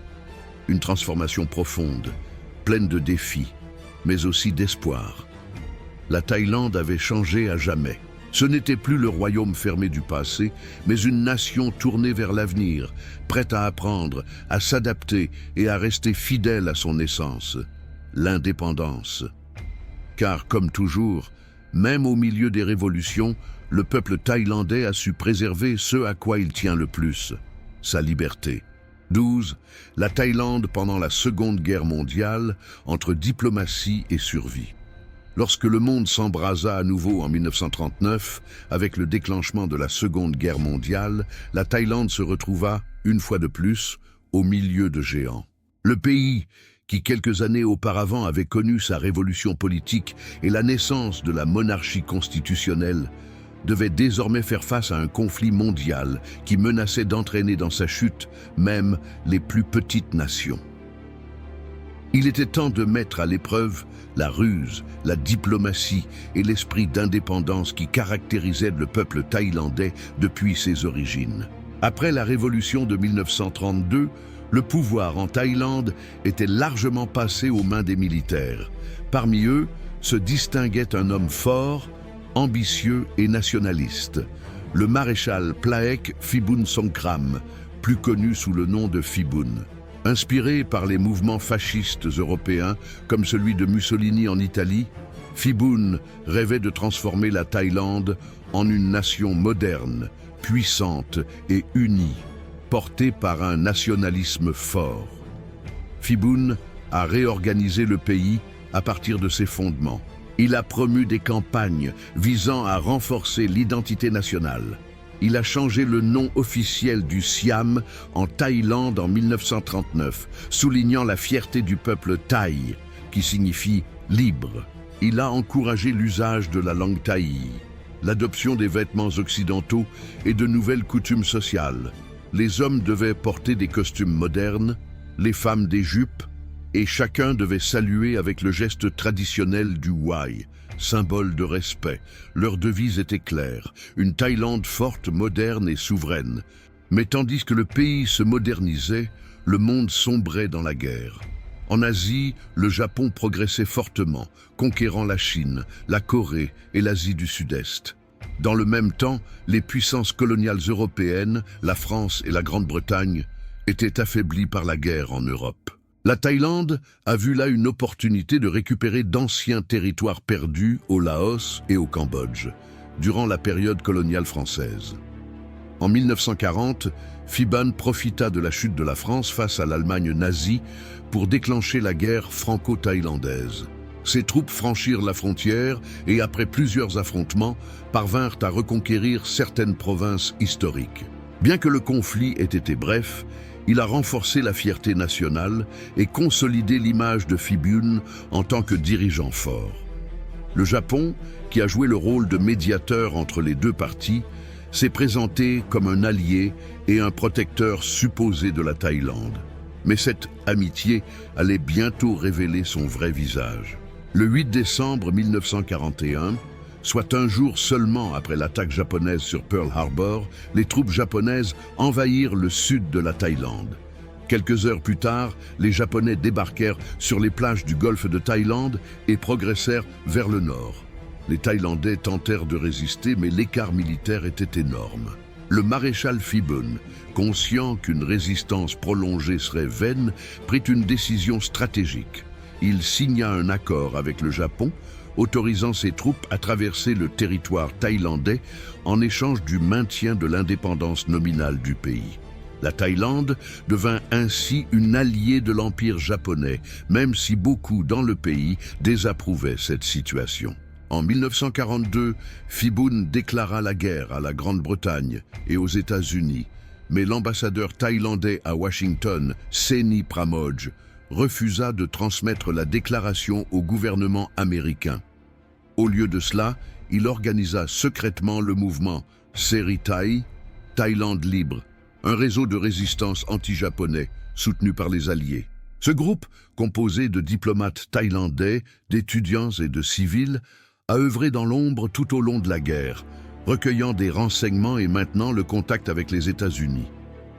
Une transformation profonde, pleine de défis, mais aussi d'espoir. La Thaïlande avait changé à jamais. Ce n'était plus le royaume fermé du passé, mais une nation tournée vers l'avenir, prête à apprendre, à s'adapter et à rester fidèle à son essence, l'indépendance. Car, comme toujours, même au milieu des révolutions, le peuple thaïlandais a su préserver ce à quoi il tient le plus, sa liberté. 12. La Thaïlande pendant la Seconde Guerre mondiale, entre diplomatie et survie. Lorsque le monde s'embrasa à nouveau en 1939, avec le déclenchement de la Seconde Guerre mondiale, la Thaïlande se retrouva, une fois de plus, au milieu de géants. Le pays, qui quelques années auparavant avait connu sa révolution politique et la naissance de la monarchie constitutionnelle, devait désormais faire face à un conflit mondial qui menaçait d'entraîner dans sa chute même les plus petites nations. Il était temps de mettre à l'épreuve la ruse, la diplomatie et l'esprit d'indépendance qui caractérisaient le peuple thaïlandais depuis ses origines. Après la révolution de 1932, le pouvoir en Thaïlande était largement passé aux mains des militaires. Parmi eux se distinguait un homme fort, ambitieux et nationaliste, le maréchal Plaek Phibun Songkhram, plus connu sous le nom de Phibun. Inspiré par les mouvements fascistes européens, comme celui de Mussolini en Italie, Phibun rêvait de transformer la Thaïlande en une nation moderne, puissante et unie, portée par un nationalisme fort. Phibun a réorganisé le pays à partir de ses fondements. Il a promu des campagnes visant à renforcer l'identité nationale. Il a changé le nom officiel du Siam en Thaïlande en 1939, soulignant la fierté du peuple thaï, qui signifie « libre ». Il a encouragé l'usage de la langue thaï, l'adoption des vêtements occidentaux et de nouvelles coutumes sociales. Les hommes devaient porter des costumes modernes, les femmes des jupes, et chacun devait saluer avec le geste traditionnel du Wai, symbole de respect. Leur devise était claire, une Thaïlande forte, moderne et souveraine. Mais tandis que le pays se modernisait, le monde sombrait dans la guerre. En Asie, le Japon progressait fortement, conquérant la Chine, la Corée et l'Asie du Sud-Est. Dans le même temps, les puissances coloniales européennes, la France et la Grande-Bretagne, étaient affaiblies par la guerre en Europe. La Thaïlande a vu là une opportunité de récupérer d'anciens territoires perdus au Laos et au Cambodge, durant la période coloniale française. En 1940, Phiban profita de la chute de la France face à l'Allemagne nazie pour déclencher la guerre franco-thaïlandaise. Ses troupes franchirent la frontière et, après plusieurs affrontements, parvinrent à reconquérir certaines provinces historiques. Bien que le conflit ait été bref, il a renforcé la fierté nationale et consolidé l'image de Phiban en tant que dirigeant fort. Le Japon, qui a joué le rôle de médiateur entre les deux parties, s'est présenté comme un allié et un protecteur supposé de la Thaïlande. Mais cette amitié allait bientôt révéler son vrai visage. Le 8 décembre 1941, soit un jour seulement après l'attaque japonaise sur Pearl Harbor, les troupes japonaises envahirent le sud de la Thaïlande. Quelques heures plus tard, les Japonais débarquèrent sur les plages du golfe de Thaïlande et progressèrent vers le nord. Les Thaïlandais tentèrent de résister, mais l'écart militaire était énorme. Le maréchal Phiban, conscient qu'une résistance prolongée serait vaine, prit une décision stratégique. Il signa un accord avec le Japon, autorisant ses troupes à traverser le territoire thaïlandais en échange du maintien de l'indépendance nominale du pays. La Thaïlande devint ainsi une alliée de l'Empire japonais, même si beaucoup dans le pays désapprouvaient cette situation. En 1942, Phiban déclara la guerre à la Grande-Bretagne et aux États-Unis, mais l'ambassadeur thaïlandais à Washington, Seni Pramodge, refusa de transmettre la déclaration au gouvernement américain. Au lieu de cela, il organisa secrètement le mouvement Seri Thai, Thaïlande libre, un réseau de résistance anti-japonais soutenu par les Alliés. Ce groupe, composé de diplomates thaïlandais, d'étudiants et de civils, a œuvré dans l'ombre tout au long de la guerre, recueillant des renseignements et maintenant le contact avec les États-Unis.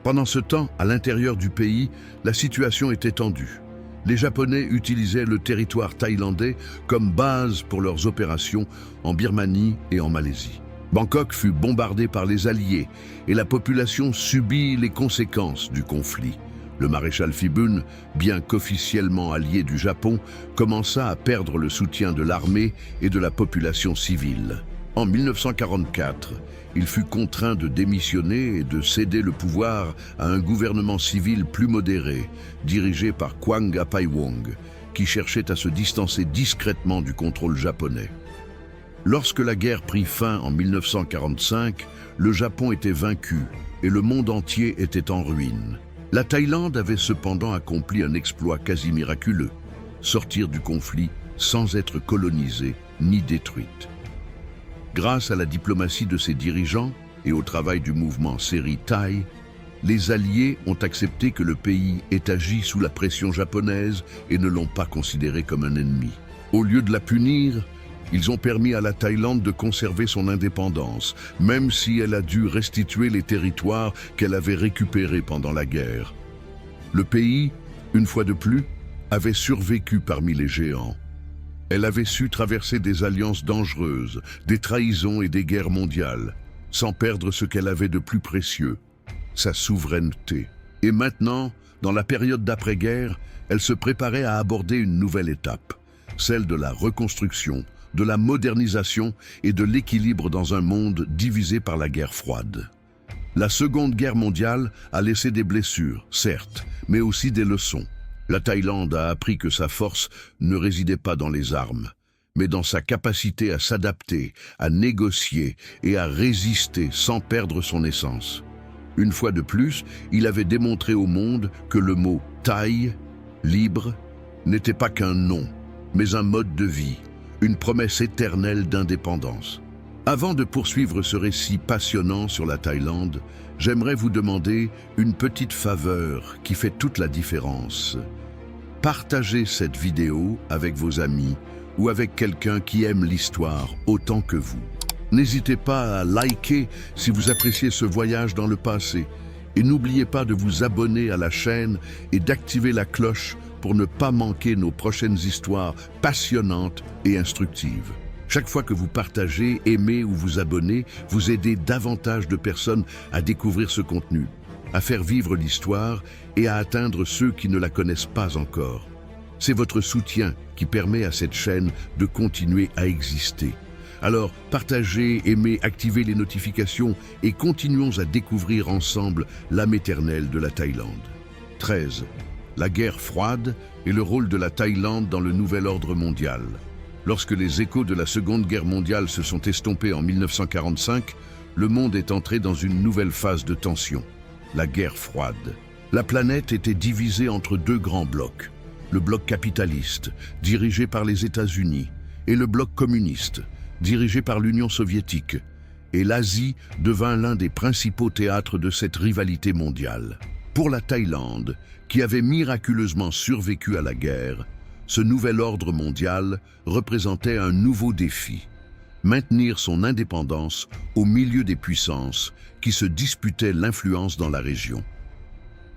Pendant ce temps, à l'intérieur du pays, la situation était tendue. Les Japonais utilisaient le territoire thaïlandais comme base pour leurs opérations en Birmanie et en Malaisie. Bangkok fut bombardée par les Alliés et la population subit les conséquences du conflit. Le maréchal Phiban, bien qu'officiellement allié du Japon, commença à perdre le soutien de l'armée et de la population civile. En 1944, il fut contraint de démissionner et de céder le pouvoir à un gouvernement civil plus modéré, dirigé par Kwang Apaiwong, qui cherchait à se distancer discrètement du contrôle japonais. Lorsque la guerre prit fin en 1945, le Japon était vaincu et le monde entier était en ruine. La Thaïlande avait cependant accompli un exploit quasi miraculeux, sortir du conflit sans être colonisée ni détruite. Grâce à la diplomatie de ses dirigeants et au travail du mouvement Seri Thai, les Alliés ont accepté que le pays ait agi sous la pression japonaise et ne l'ont pas considéré comme un ennemi. Au lieu de la punir, ils ont permis à la Thaïlande de conserver son indépendance, même si elle a dû restituer les territoires qu'elle avait récupérés pendant la guerre. Le pays, une fois de plus, avait survécu parmi les géants. Elle avait su traverser des alliances dangereuses, des trahisons et des guerres mondiales, sans perdre ce qu'elle avait de plus précieux, sa souveraineté. Et maintenant, dans la période d'après-guerre, elle se préparait à aborder une nouvelle étape, celle de la reconstruction, de la modernisation et de l'équilibre dans un monde divisé par la guerre froide. La Seconde Guerre mondiale a laissé des blessures, certes, mais aussi des leçons. La Thaïlande a appris que sa force ne résidait pas dans les armes, mais dans sa capacité à s'adapter, à négocier et à résister sans perdre son essence. Une fois de plus, il avait démontré au monde que le mot « Thaï », libre, n'était pas qu'un nom, mais un mode de vie, une promesse éternelle d'indépendance. Avant de poursuivre ce récit passionnant sur la Thaïlande, j'aimerais vous demander une petite faveur qui fait toute la différence. Partagez cette vidéo avec vos amis ou avec quelqu'un qui aime l'histoire autant que vous. N'hésitez pas à liker si vous appréciez ce voyage dans le passé et n'oubliez pas de vous abonner à la chaîne et d'activer la cloche pour ne pas manquer nos prochaines histoires passionnantes et instructives. Chaque fois que vous partagez, aimez ou vous abonnez, vous aidez davantage de personnes à découvrir ce contenu, à faire vivre l'histoire et à atteindre ceux qui ne la connaissent pas encore. C'est votre soutien qui permet à cette chaîne de continuer à exister. Alors, partagez, aimez, activez les notifications et continuons à découvrir ensemble l'âme éternelle de la Thaïlande. 13. La guerre froide et le rôle de la Thaïlande dans le nouvel ordre mondial. Lorsque les échos de la Seconde Guerre mondiale se sont estompés en 1945, le monde est entré dans une nouvelle phase de tension, la guerre froide. La planète était divisée entre deux grands blocs, le bloc capitaliste, dirigé par les États-Unis, et le bloc communiste, dirigé par l'Union soviétique, et l'Asie devint l'un des principaux théâtres de cette rivalité mondiale. Pour la Thaïlande, qui avait miraculeusement survécu à la guerre, ce nouvel ordre mondial représentait un nouveau défi, maintenir son indépendance au milieu des puissances qui se disputaient l'influence dans la région.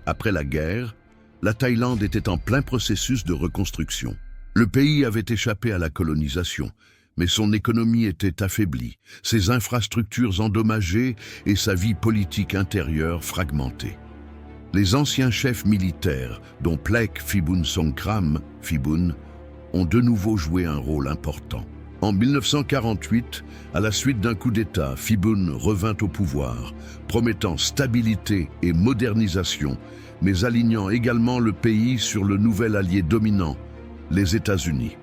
Après la guerre, la Thaïlande était en plein processus de reconstruction. Le pays avait échappé à la colonisation, mais son économie était affaiblie, ses infrastructures endommagées et sa vie politique intérieure fragmentée. Les anciens chefs militaires, dont Plek Phibun Songkhram, Phibun, ont de nouveau joué un rôle important. En 1948, à la suite d'un coup d'État, Phibun revint au pouvoir, promettant stabilité et modernisation, mais alignant également le pays sur le nouvel allié dominant, les États-Unis.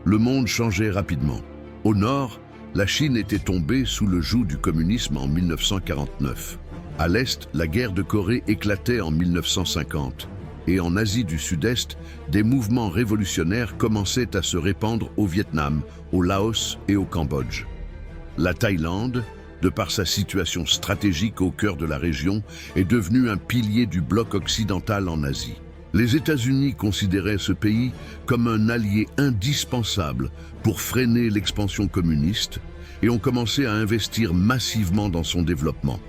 Le monde changeait rapidement. Au nord, la Chine était tombée sous le joug du communisme en 1949. À l'Est, la guerre de Corée éclatait en 1950. Et en Asie du Sud-Est, des mouvements révolutionnaires commençaient à se répandre au Vietnam, au Laos et au Cambodge. La Thaïlande, de par sa situation stratégique au cœur de la région, est devenue un pilier du bloc occidental en Asie. Les États-Unis considéraient ce pays comme un allié indispensable pour freiner l'expansion communiste et ont commencé à investir massivement dans son développement.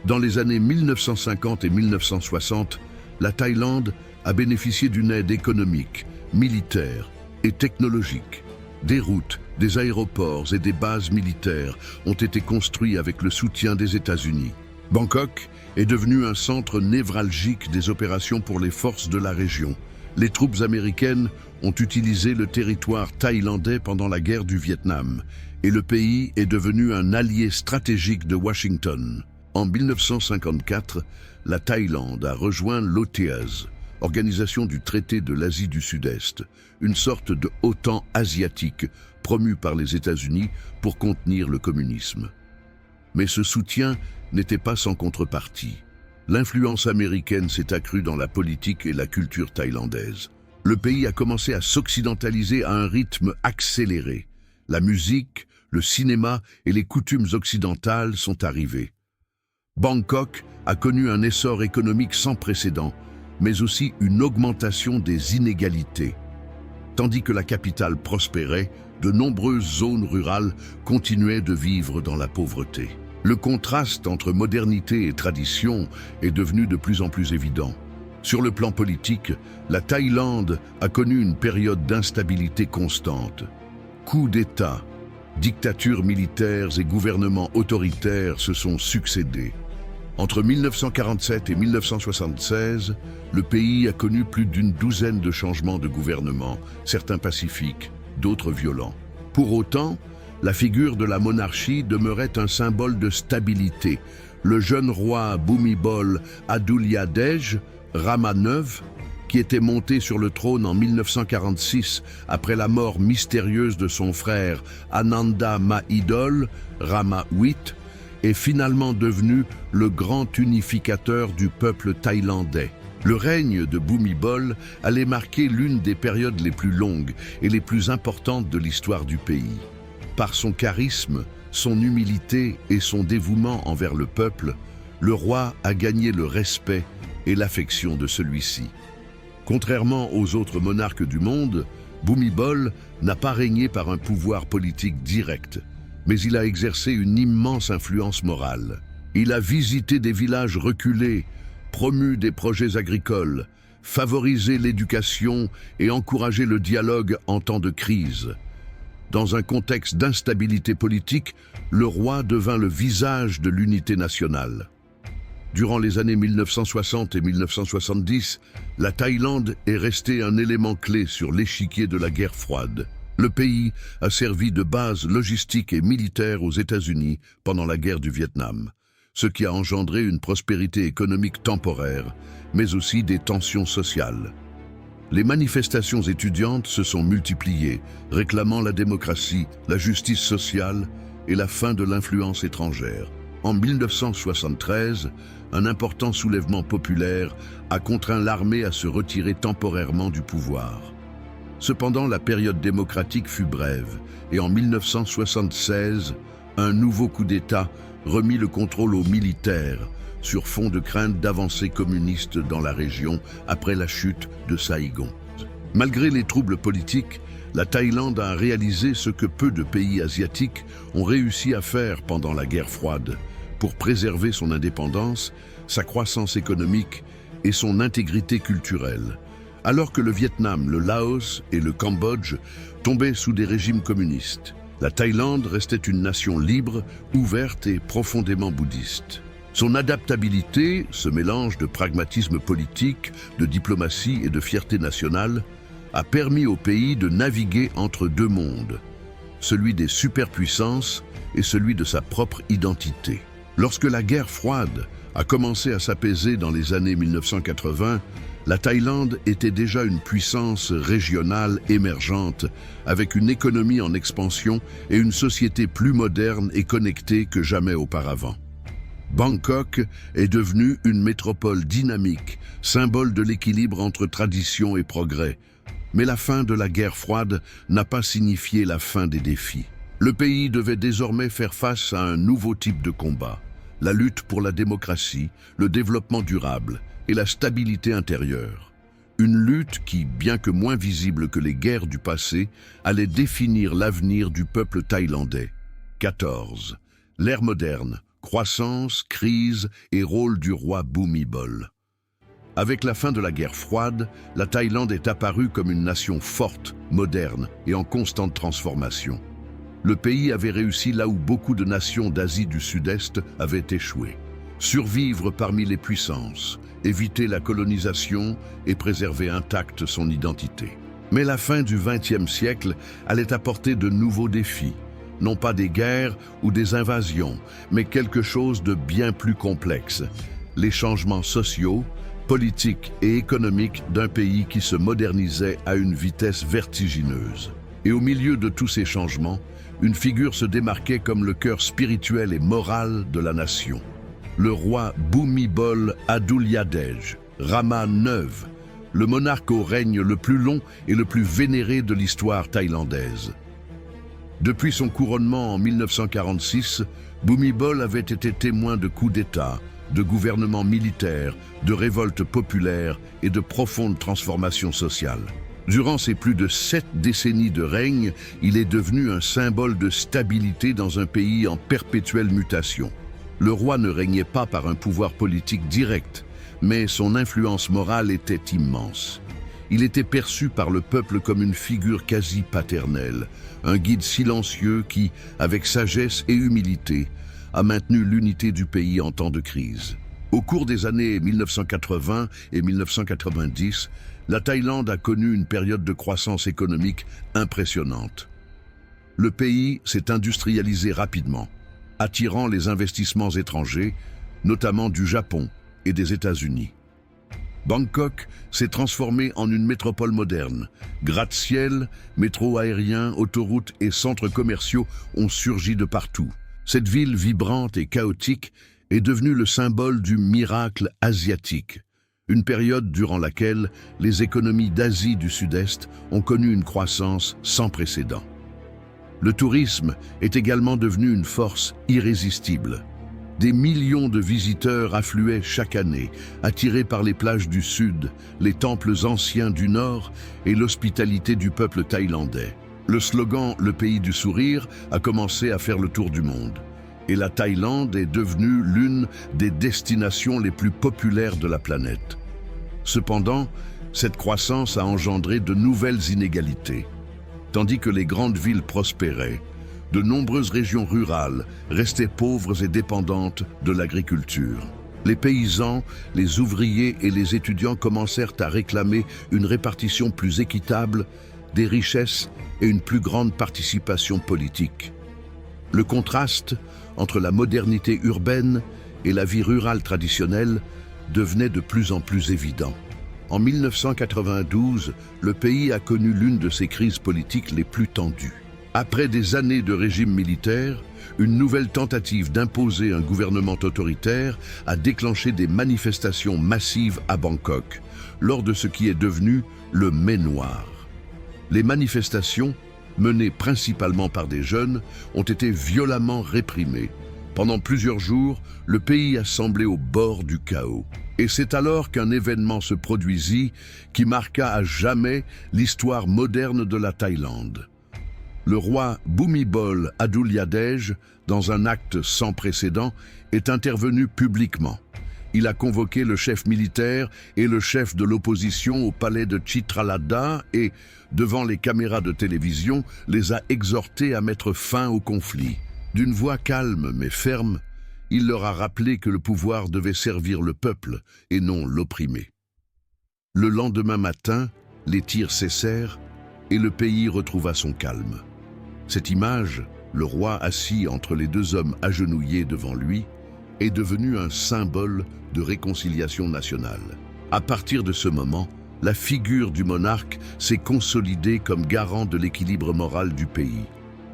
Dans les années 1950 et 1960, la Thaïlande a bénéficié d'une aide économique, militaire et technologique. Des routes, des aéroports et des bases militaires ont été construits avec le soutien des États-Unis. Bangkok est devenu un centre névralgique des opérations pour les forces de la région. Les troupes américaines ont utilisé le territoire thaïlandais pendant la guerre du Vietnam et le pays est devenu un allié stratégique de Washington. En 1954, la Thaïlande a rejoint l'OTAS, Organisation du traité de l'Asie du Sud-Est, une sorte de OTAN asiatique promue par les États-Unis pour contenir le communisme. Mais ce soutien n'était pas sans contrepartie. L'influence américaine s'est accrue dans la politique et la culture thaïlandaise. Le pays a commencé à s'occidentaliser à un rythme accéléré. La musique, le cinéma et les coutumes occidentales sont arrivées. Bangkok a connu un essor économique sans précédent, mais aussi une augmentation des inégalités. Tandis que la capitale prospérait, de nombreuses zones rurales continuaient de vivre dans la pauvreté. Le contraste entre modernité et tradition est devenu de plus en plus évident. Sur le plan politique, la Thaïlande a connu une période d'instabilité constante. Coups d'État, dictatures militaires et gouvernements autoritaires se sont succédés. Entre 1947 et 1976, le pays a connu plus d'une douzaine de changements de gouvernement, certains pacifiques, d'autres violents. Pour autant, la figure de la monarchie demeurait un symbole de stabilité. Le jeune roi Bhumibol Adulyadej Rama IX, qui était monté sur le trône en 1946 après la mort mystérieuse de son frère Ananda Mahidol, Rama VIII, est finalement devenu le grand unificateur du peuple thaïlandais. Le règne de Bhumibol allait marquer l'une des périodes les plus longues et les plus importantes de l'histoire du pays. Par son charisme, son humilité et son dévouement envers le peuple, le roi a gagné le respect et l'affection de celui-ci. Contrairement aux autres monarques du monde, Bhumibol n'a pas régné par un pouvoir politique direct, mais il a exercé une immense influence morale. Il a visité des villages reculés, promu des projets agricoles, favorisé l'éducation et encouragé le dialogue en temps de crise. Dans un contexte d'instabilité politique, le roi devint le visage de l'unité nationale. Durant les années 1960 et 1970, la Thaïlande est restée un élément clé sur l'échiquier de la guerre froide. Le pays a servi de base logistique et militaire aux États-Unis pendant la guerre du Vietnam, ce qui a engendré une prospérité économique temporaire, mais aussi des tensions sociales. Les manifestations étudiantes se sont multipliées, réclamant la démocratie, la justice sociale et la fin de l'influence étrangère. En 1973, un important soulèvement populaire a contraint l'armée à se retirer temporairement du pouvoir. Cependant, la période démocratique fut brève et en 1976, un nouveau coup d'État remit le contrôle aux militaires sur fond de crainte d'avancées communistes dans la région après la chute de Saïgon. Malgré les troubles politiques, la Thaïlande a réalisé ce que peu de pays asiatiques ont réussi à faire pendant la guerre froide, pour préserver son indépendance, sa croissance économique et son intégrité culturelle. Alors que le Vietnam, le Laos et le Cambodge tombaient sous des régimes communistes, la Thaïlande restait une nation libre, ouverte et profondément bouddhiste. Son adaptabilité, ce mélange de pragmatisme politique, de diplomatie et de fierté nationale, a permis au pays de naviguer entre deux mondes, celui des superpuissances et celui de sa propre identité. Lorsque la guerre froide a commencé à s'apaiser dans les années 1980, la Thaïlande était déjà une puissance régionale émergente, avec une économie en expansion et une société plus moderne et connectée que jamais auparavant. Bangkok est devenue une métropole dynamique, symbole de l'équilibre entre tradition et progrès. Mais la fin de la guerre froide n'a pas signifié la fin des défis. Le pays devait désormais faire face à un nouveau type de combat, la lutte pour la démocratie, le développement durable et la stabilité intérieure. Une lutte qui, bien que moins visible que les guerres du passé, allait définir l'avenir du peuple thaïlandais. 14. L'ère moderne, croissance, crise et rôle du roi Bhumibol. Avec la fin de la guerre froide, la Thaïlande est apparue comme une nation forte, moderne et en constante transformation. Le pays avait réussi là où beaucoup de nations d'Asie du Sud-Est avaient échoué. Survivre parmi les puissances, éviter la colonisation et préserver intacte son identité. Mais la fin du XXe siècle allait apporter de nouveaux défis. Non pas des guerres ou des invasions, mais quelque chose de bien plus complexe. Les changements sociaux, politiques et économiques d'un pays qui se modernisait à une vitesse vertigineuse. Et au milieu de tous ces changements, une figure se démarquait comme le cœur spirituel et moral de la nation. Le roi Bhumibol Adulyadej, Rama IX, le monarque au règne le plus long et le plus vénéré de l'histoire thaïlandaise. Depuis son couronnement en 1946, Bhumibol avait été témoin de coups d'État, de gouvernements militaires, de révoltes populaires et de profondes transformations sociales. Durant ces plus de 7 décennies de règne, il est devenu un symbole de stabilité dans un pays en perpétuelle mutation. Le roi ne régnait pas par un pouvoir politique direct, mais son influence morale était immense. Il était perçu par le peuple comme une figure quasi paternelle, un guide silencieux qui, avec sagesse et humilité, a maintenu l'unité du pays en temps de crise. Au cours des années 1980 et 1990, la Thaïlande a connu une période de croissance économique impressionnante. Le pays s'est industrialisé rapidement, attirant les investissements étrangers, notamment du Japon et des États-Unis. Bangkok s'est transformée en une métropole moderne. Gratte-ciel, métro aérien, autoroutes et centres commerciaux ont surgi de partout. Cette ville vibrante et chaotique est devenue le symbole du miracle asiatique, une période durant laquelle les économies d'Asie du Sud-Est ont connu une croissance sans précédent. Le tourisme est également devenu une force irrésistible. Des millions de visiteurs affluaient chaque année, attirés par les plages du Sud, les temples anciens du Nord et l'hospitalité du peuple thaïlandais. Le slogan « Le pays du sourire » a commencé à faire le tour du monde. Et la Thaïlande est devenue l'une des destinations les plus populaires de la planète. Cependant, cette croissance a engendré de nouvelles inégalités. Tandis que les grandes villes prospéraient, de nombreuses régions rurales restaient pauvres et dépendantes de l'agriculture. Les paysans, les ouvriers et les étudiants commencèrent à réclamer une répartition plus équitable des richesses et une plus grande participation politique. Le contraste entre la modernité urbaine et la vie rurale traditionnelle devenait de plus en plus évident. En 1992, le pays a connu l'une de ses crises politiques les plus tendues. Après des années de régime militaire, une nouvelle tentative d'imposer un gouvernement autoritaire a déclenché des manifestations massives à Bangkok, lors de ce qui est devenu le Mai Noir. Les manifestations, menées principalement par des jeunes, ont été violemment réprimées. Pendant plusieurs jours, le pays a semblé au bord du chaos. Et c'est alors qu'un événement se produisit qui marqua à jamais l'histoire moderne de la Thaïlande. Le roi Bhumibol Adulyadej, dans un acte sans précédent, est intervenu publiquement. Il a convoqué le chef militaire et le chef de l'opposition au palais de Chitralada et, devant les caméras de télévision, les a exhortés à mettre fin au conflit. D'une voix calme mais ferme, il leur a rappelé que le pouvoir devait servir le peuple et non l'opprimer. Le lendemain matin, les tirs cessèrent et le pays retrouva son calme. Cette image, le roi assis entre les deux hommes agenouillés devant lui, est devenue un symbole de réconciliation nationale. À partir de ce moment, la figure du monarque s'est consolidée comme garant de l'équilibre moral du pays.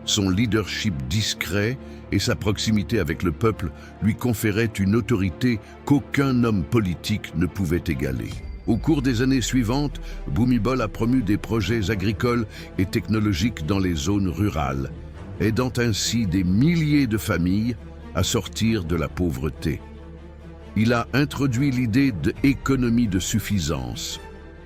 Son leadership discret et sa proximité avec le peuple lui conféraient une autorité qu'aucun homme politique ne pouvait égaler. Au cours des années suivantes, Bhumibol a promu des projets agricoles et technologiques dans les zones rurales, aidant ainsi des milliers de familles à sortir de la pauvreté. Il a introduit l'idée d'économie de suffisance,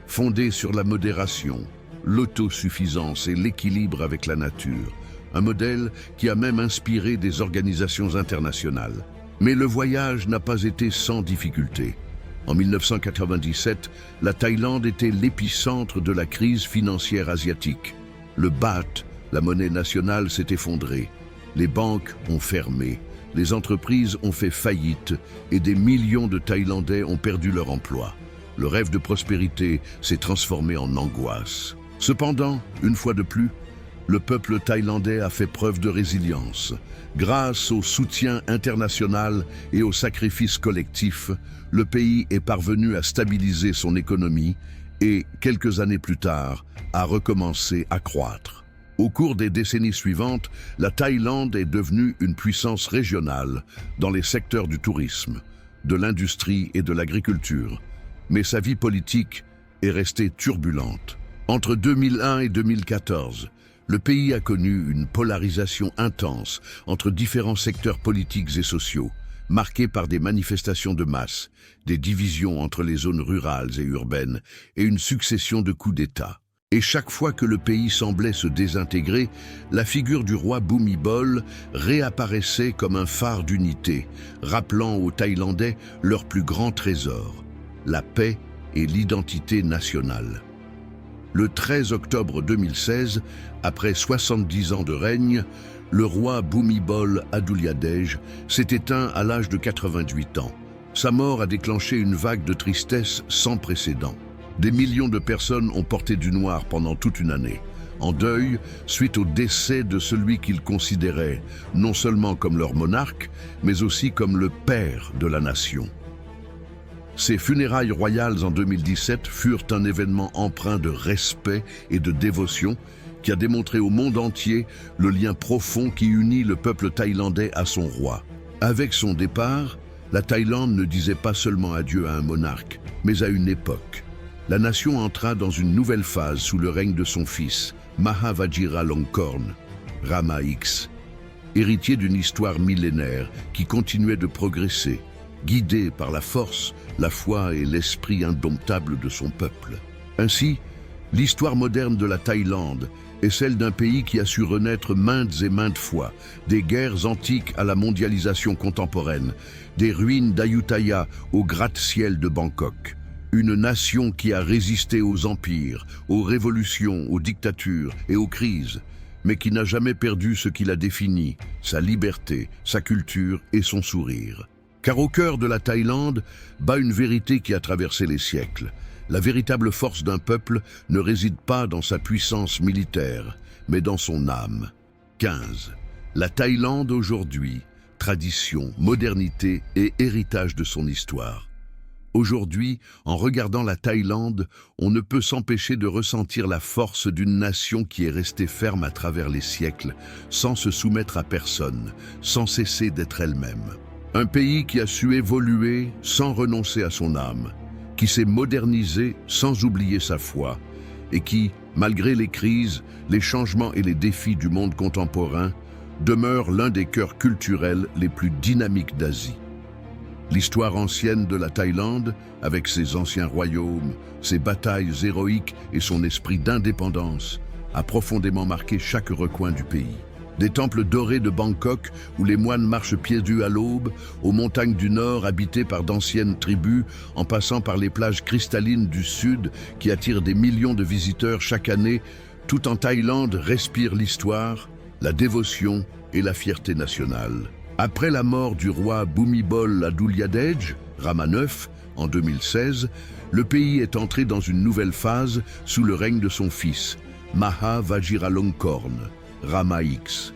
fondée sur la modération, l'autosuffisance et l'équilibre avec la nature, un modèle qui a même inspiré des organisations internationales. Mais le voyage n'a pas été sans difficulté. En 1997, la Thaïlande était l'épicentre de la crise financière asiatique. Le baht, la monnaie nationale, s'est effondré. Les banques ont fermé, les entreprises ont fait faillite et des millions de Thaïlandais ont perdu leur emploi. Le rêve de prospérité s'est transformé en angoisse. Cependant, une fois de plus, le peuple thaïlandais a fait preuve de résilience. Grâce au soutien international et au sacrifice collectif, le pays est parvenu à stabiliser son économie et, quelques années plus tard, a recommencé à croître. Au cours des décennies suivantes, la Thaïlande est devenue une puissance régionale dans les secteurs du tourisme, de l'industrie et de l'agriculture. Mais sa vie politique est restée turbulente. Entre 2001 et 2014, le pays a connu une polarisation intense entre différents secteurs politiques et sociaux, marquée par des manifestations de masse, des divisions entre les zones rurales et urbaines et une succession de coups d'État. Et chaque fois que le pays semblait se désintégrer, la figure du roi Bhumibol réapparaissait comme un phare d'unité, rappelant aux Thaïlandais leur plus grand trésor, la paix et l'identité nationale. Le 13 octobre 2016, après 70 ans de règne, le roi Bhumibol Adulyadej s'est éteint à l'âge de 88 ans. Sa mort a déclenché une vague de tristesse sans précédent. Des millions de personnes ont porté du noir pendant toute une année, en deuil suite au décès de celui qu'ils considéraient non seulement comme leur monarque, mais aussi comme le père de la nation. Ses funérailles royales en 2017 furent un événement empreint de respect et de dévotion qui a démontré au monde entier le lien profond qui unit le peuple thaïlandais à son roi. Avec son départ, la Thaïlande ne disait pas seulement adieu à un monarque, mais à une époque. La nation entra dans une nouvelle phase sous le règne de son fils, Maha Vajiralongkorn, Rama X, héritier d'une histoire millénaire qui continuait de progresser, guidé par la force, la foi et l'esprit indomptable de son peuple. Ainsi, l'histoire moderne de la Thaïlande est celle d'un pays qui a su renaître maintes et maintes fois, des guerres antiques à la mondialisation contemporaine, des ruines d'Ayutthaya au gratte-ciel de Bangkok. Une nation qui a résisté aux empires, aux révolutions, aux dictatures et aux crises, mais qui n'a jamais perdu ce qui l'a défini, sa liberté, sa culture et son sourire. Car au cœur de la Thaïlande bat une vérité qui a traversé les siècles. La véritable force d'un peuple ne réside pas dans sa puissance militaire, mais dans son âme. 15. La Thaïlande aujourd'hui, tradition, modernité et héritage de son histoire. Aujourd'hui, en regardant la Thaïlande, on ne peut s'empêcher de ressentir la force d'une nation qui est restée ferme à travers les siècles, sans se soumettre à personne, sans cesser d'être elle-même. Un pays qui a su évoluer sans renoncer à son âme, qui s'est modernisé sans oublier sa foi, et qui, malgré les crises, les changements et les défis du monde contemporain, demeure l'un des cœurs culturels les plus dynamiques d'Asie. L'histoire ancienne de la Thaïlande, avec ses anciens royaumes, ses batailles héroïques et son esprit d'indépendance, a profondément marqué chaque recoin du pays. Des temples dorés de Bangkok, où les moines marchent pieds nus à l'aube, aux montagnes du nord habitées par d'anciennes tribus, en passant par les plages cristallines du sud qui attirent des millions de visiteurs chaque année, tout en Thaïlande respire l'histoire, la dévotion et la fierté nationale. Après la mort du roi Bhumibol Adulyadej, Rama IX, en 2016, le pays est entré dans une nouvelle phase sous le règne de son fils, Maha Vajiralongkorn, Rama X.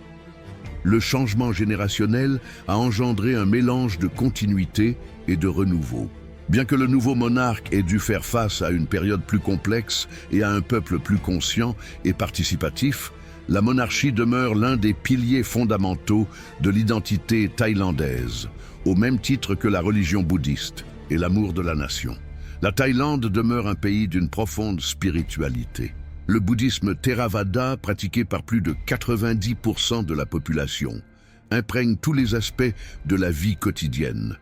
Le changement générationnel a engendré un mélange de continuité et de renouveau. Bien que le nouveau monarque ait dû faire face à une période plus complexe et à un peuple plus conscient et participatif, la monarchie demeure l'un des piliers fondamentaux de l'identité thaïlandaise, au même titre que la religion bouddhiste et l'amour de la nation. La Thaïlande demeure un pays d'une profonde spiritualité. Le bouddhisme Theravada, pratiqué par plus de 90% de la population, imprègne tous les aspects de la vie quotidienne.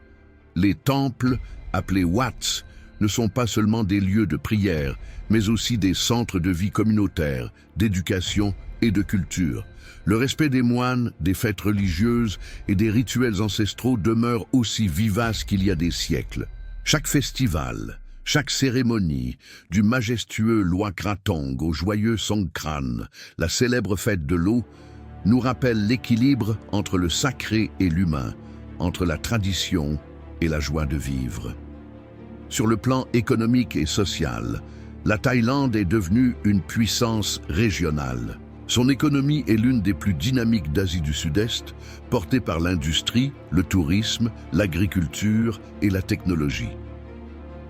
Les temples, appelés Wats, ne sont pas seulement des lieux de prière, mais aussi des centres de vie communautaire, d'éducation et de culture. Le respect des moines, des fêtes religieuses et des rituels ancestraux demeure aussi vivace qu'il y a des siècles. Chaque festival, chaque cérémonie, du majestueux Loi Krathong au joyeux Songkran, la célèbre fête de l'eau, nous rappelle l'équilibre entre le sacré et l'humain, entre la tradition et la joie de vivre. Sur le plan économique et social, la Thaïlande est devenue une puissance régionale. Son économie est l'une des plus dynamiques d'Asie du Sud-Est, portée par l'industrie, le tourisme, l'agriculture et la technologie.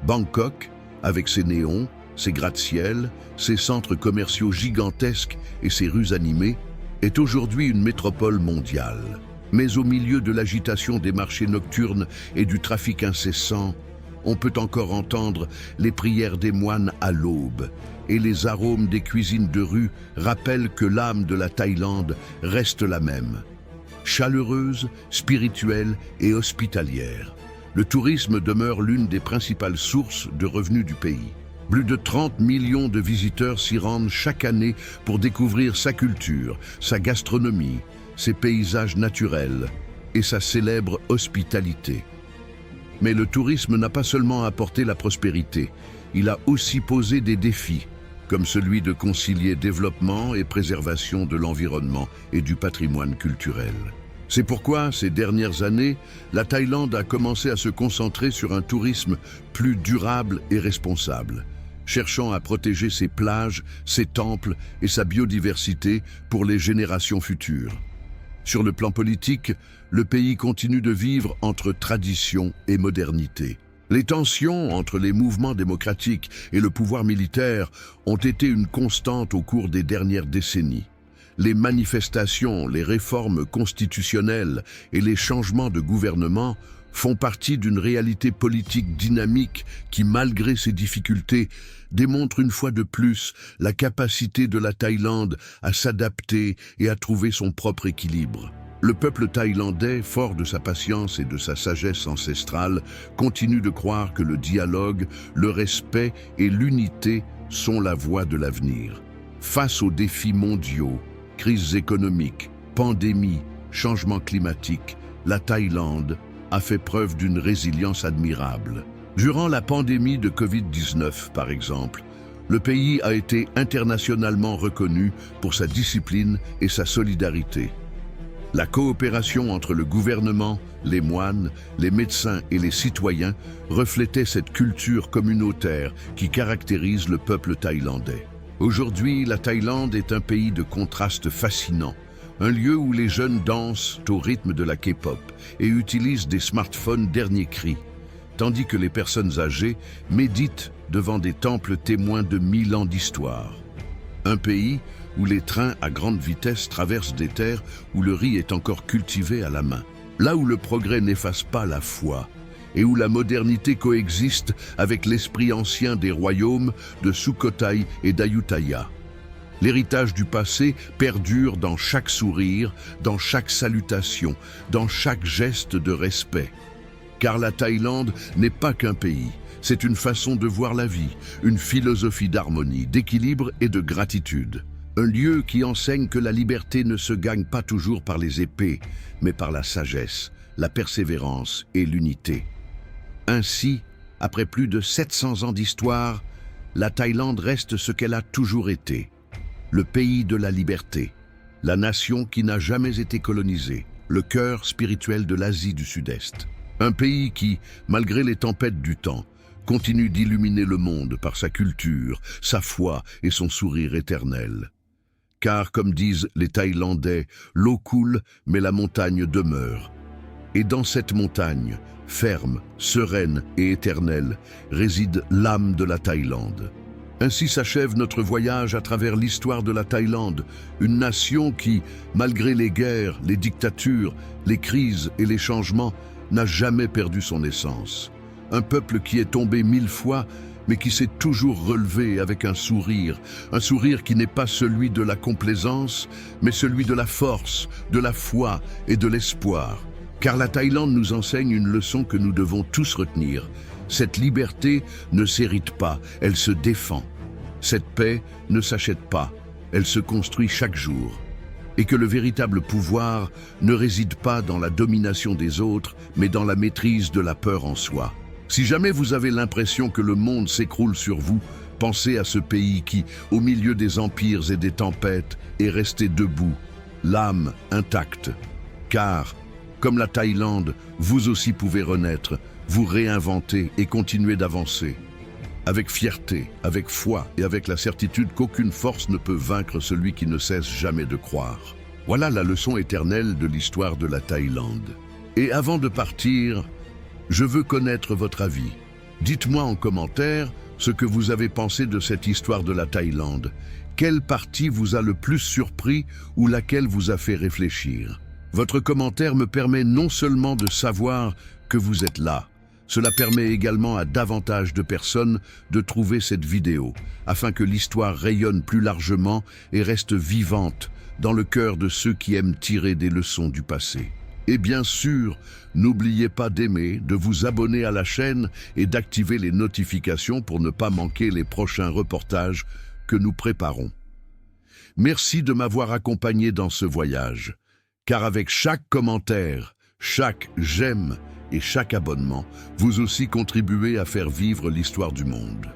Bangkok, avec ses néons, ses gratte-ciel, ses centres commerciaux gigantesques et ses rues animées, est aujourd'hui une métropole mondiale. Mais au milieu de l'agitation des marchés nocturnes et du trafic incessant, on peut encore entendre les prières des moines à l'aube, et les arômes des cuisines de rue rappellent que l'âme de la Thaïlande reste la même. Chaleureuse, spirituelle et hospitalière, le tourisme demeure l'une des principales sources de revenus du pays. Plus de 30 millions de visiteurs s'y rendent chaque année pour découvrir sa culture, sa gastronomie, ses paysages naturels et sa célèbre hospitalité. Mais le tourisme n'a pas seulement apporté la prospérité, il a aussi posé des défis, comme celui de concilier développement et préservation de l'environnement et du patrimoine culturel. C'est pourquoi, ces dernières années, la Thaïlande a commencé à se concentrer sur un tourisme plus durable et responsable, cherchant à protéger ses plages, ses temples et sa biodiversité pour les générations futures. Sur le plan politique, le pays continue de vivre entre tradition et modernité. Les tensions entre les mouvements démocratiques et le pouvoir militaire ont été une constante au cours des dernières décennies. Les manifestations, les réformes constitutionnelles et les changements de gouvernement font partie d'une réalité politique dynamique qui, malgré ses difficultés, démontre une fois de plus la capacité de la Thaïlande à s'adapter et à trouver son propre équilibre. Le peuple thaïlandais, fort de sa patience et de sa sagesse ancestrale, continue de croire que le dialogue, le respect et l'unité sont la voie de l'avenir. Face aux défis mondiaux, crises économiques, pandémies, changements climatiques, la Thaïlande a fait preuve d'une résilience admirable. Durant la pandémie de Covid-19, par exemple, le pays a été internationalement reconnu pour sa discipline et sa solidarité. La coopération entre le gouvernement, les moines, les médecins et les citoyens reflétait cette culture communautaire qui caractérise le peuple thaïlandais. Aujourd'hui, la Thaïlande est un pays de contrastes fascinants, un lieu où les jeunes dansent au rythme de la K-pop et utilisent des smartphones dernier cri, tandis que les personnes âgées méditent devant des temples témoins de 1000 ans d'histoire. Un pays où les trains à grande vitesse traversent des terres où le riz est encore cultivé à la main. Là où le progrès n'efface pas la foi et où la modernité coexiste avec l'esprit ancien des royaumes de Sukhothai et d'Ayutthaya. L'héritage du passé perdure dans chaque sourire, dans chaque salutation, dans chaque geste de respect. Car la Thaïlande n'est pas qu'un pays, c'est une façon de voir la vie, une philosophie d'harmonie, d'équilibre et de gratitude. Un lieu qui enseigne que la liberté ne se gagne pas toujours par les épées, mais par la sagesse, la persévérance et l'unité. Ainsi, après plus de 700 ans d'histoire, la Thaïlande reste ce qu'elle a toujours été. Le pays de la liberté, la nation qui n'a jamais été colonisée, le cœur spirituel de l'Asie du Sud-Est. Un pays qui, malgré les tempêtes du temps, continue d'illuminer le monde par sa culture, sa foi et son sourire éternel. Car, comme disent les Thaïlandais, l'eau coule, mais la montagne demeure. Et dans cette montagne, ferme, sereine et éternelle, réside l'âme de la Thaïlande. Ainsi s'achève notre voyage à travers l'histoire de la Thaïlande, une nation qui, malgré les guerres, les dictatures, les crises et les changements, n'a jamais perdu son essence. Un peuple qui est tombé 1000 fois, mais qui s'est toujours relevé avec un sourire qui n'est pas celui de la complaisance, mais celui de la force, de la foi et de l'espoir. Car la Thaïlande nous enseigne une leçon que nous devons tous retenir. Cette liberté ne s'hérite pas, elle se défend. Cette paix ne s'achète pas, elle se construit chaque jour. Et que le véritable pouvoir ne réside pas dans la domination des autres, mais dans la maîtrise de la peur en soi. Si jamais vous avez l'impression que le monde s'écroule sur vous, pensez à ce pays qui, au milieu des empires et des tempêtes, est resté debout, l'âme intacte. Car, comme la Thaïlande, vous aussi pouvez renaître, vous réinventer et continuer d'avancer. Avec fierté, avec foi et avec la certitude qu'aucune force ne peut vaincre celui qui ne cesse jamais de croire. Voilà la leçon éternelle de l'histoire de la Thaïlande. Et avant de partir, je veux connaître votre avis. Dites-moi en commentaire ce que vous avez pensé de cette histoire de la Thaïlande. Quelle partie vous a le plus surpris ou laquelle vous a fait réfléchir? Votre commentaire me permet non seulement de savoir que vous êtes là, cela permet également à davantage de personnes de trouver cette vidéo, afin que l'histoire rayonne plus largement et reste vivante dans le cœur de ceux qui aiment tirer des leçons du passé. Et bien sûr, n'oubliez pas d'aimer, de vous abonner à la chaîne et d'activer les notifications pour ne pas manquer les prochains reportages que nous préparons. Merci de m'avoir accompagné dans ce voyage, car avec chaque commentaire, chaque j'aime et chaque abonnement, vous aussi contribuez à faire vivre l'histoire du monde.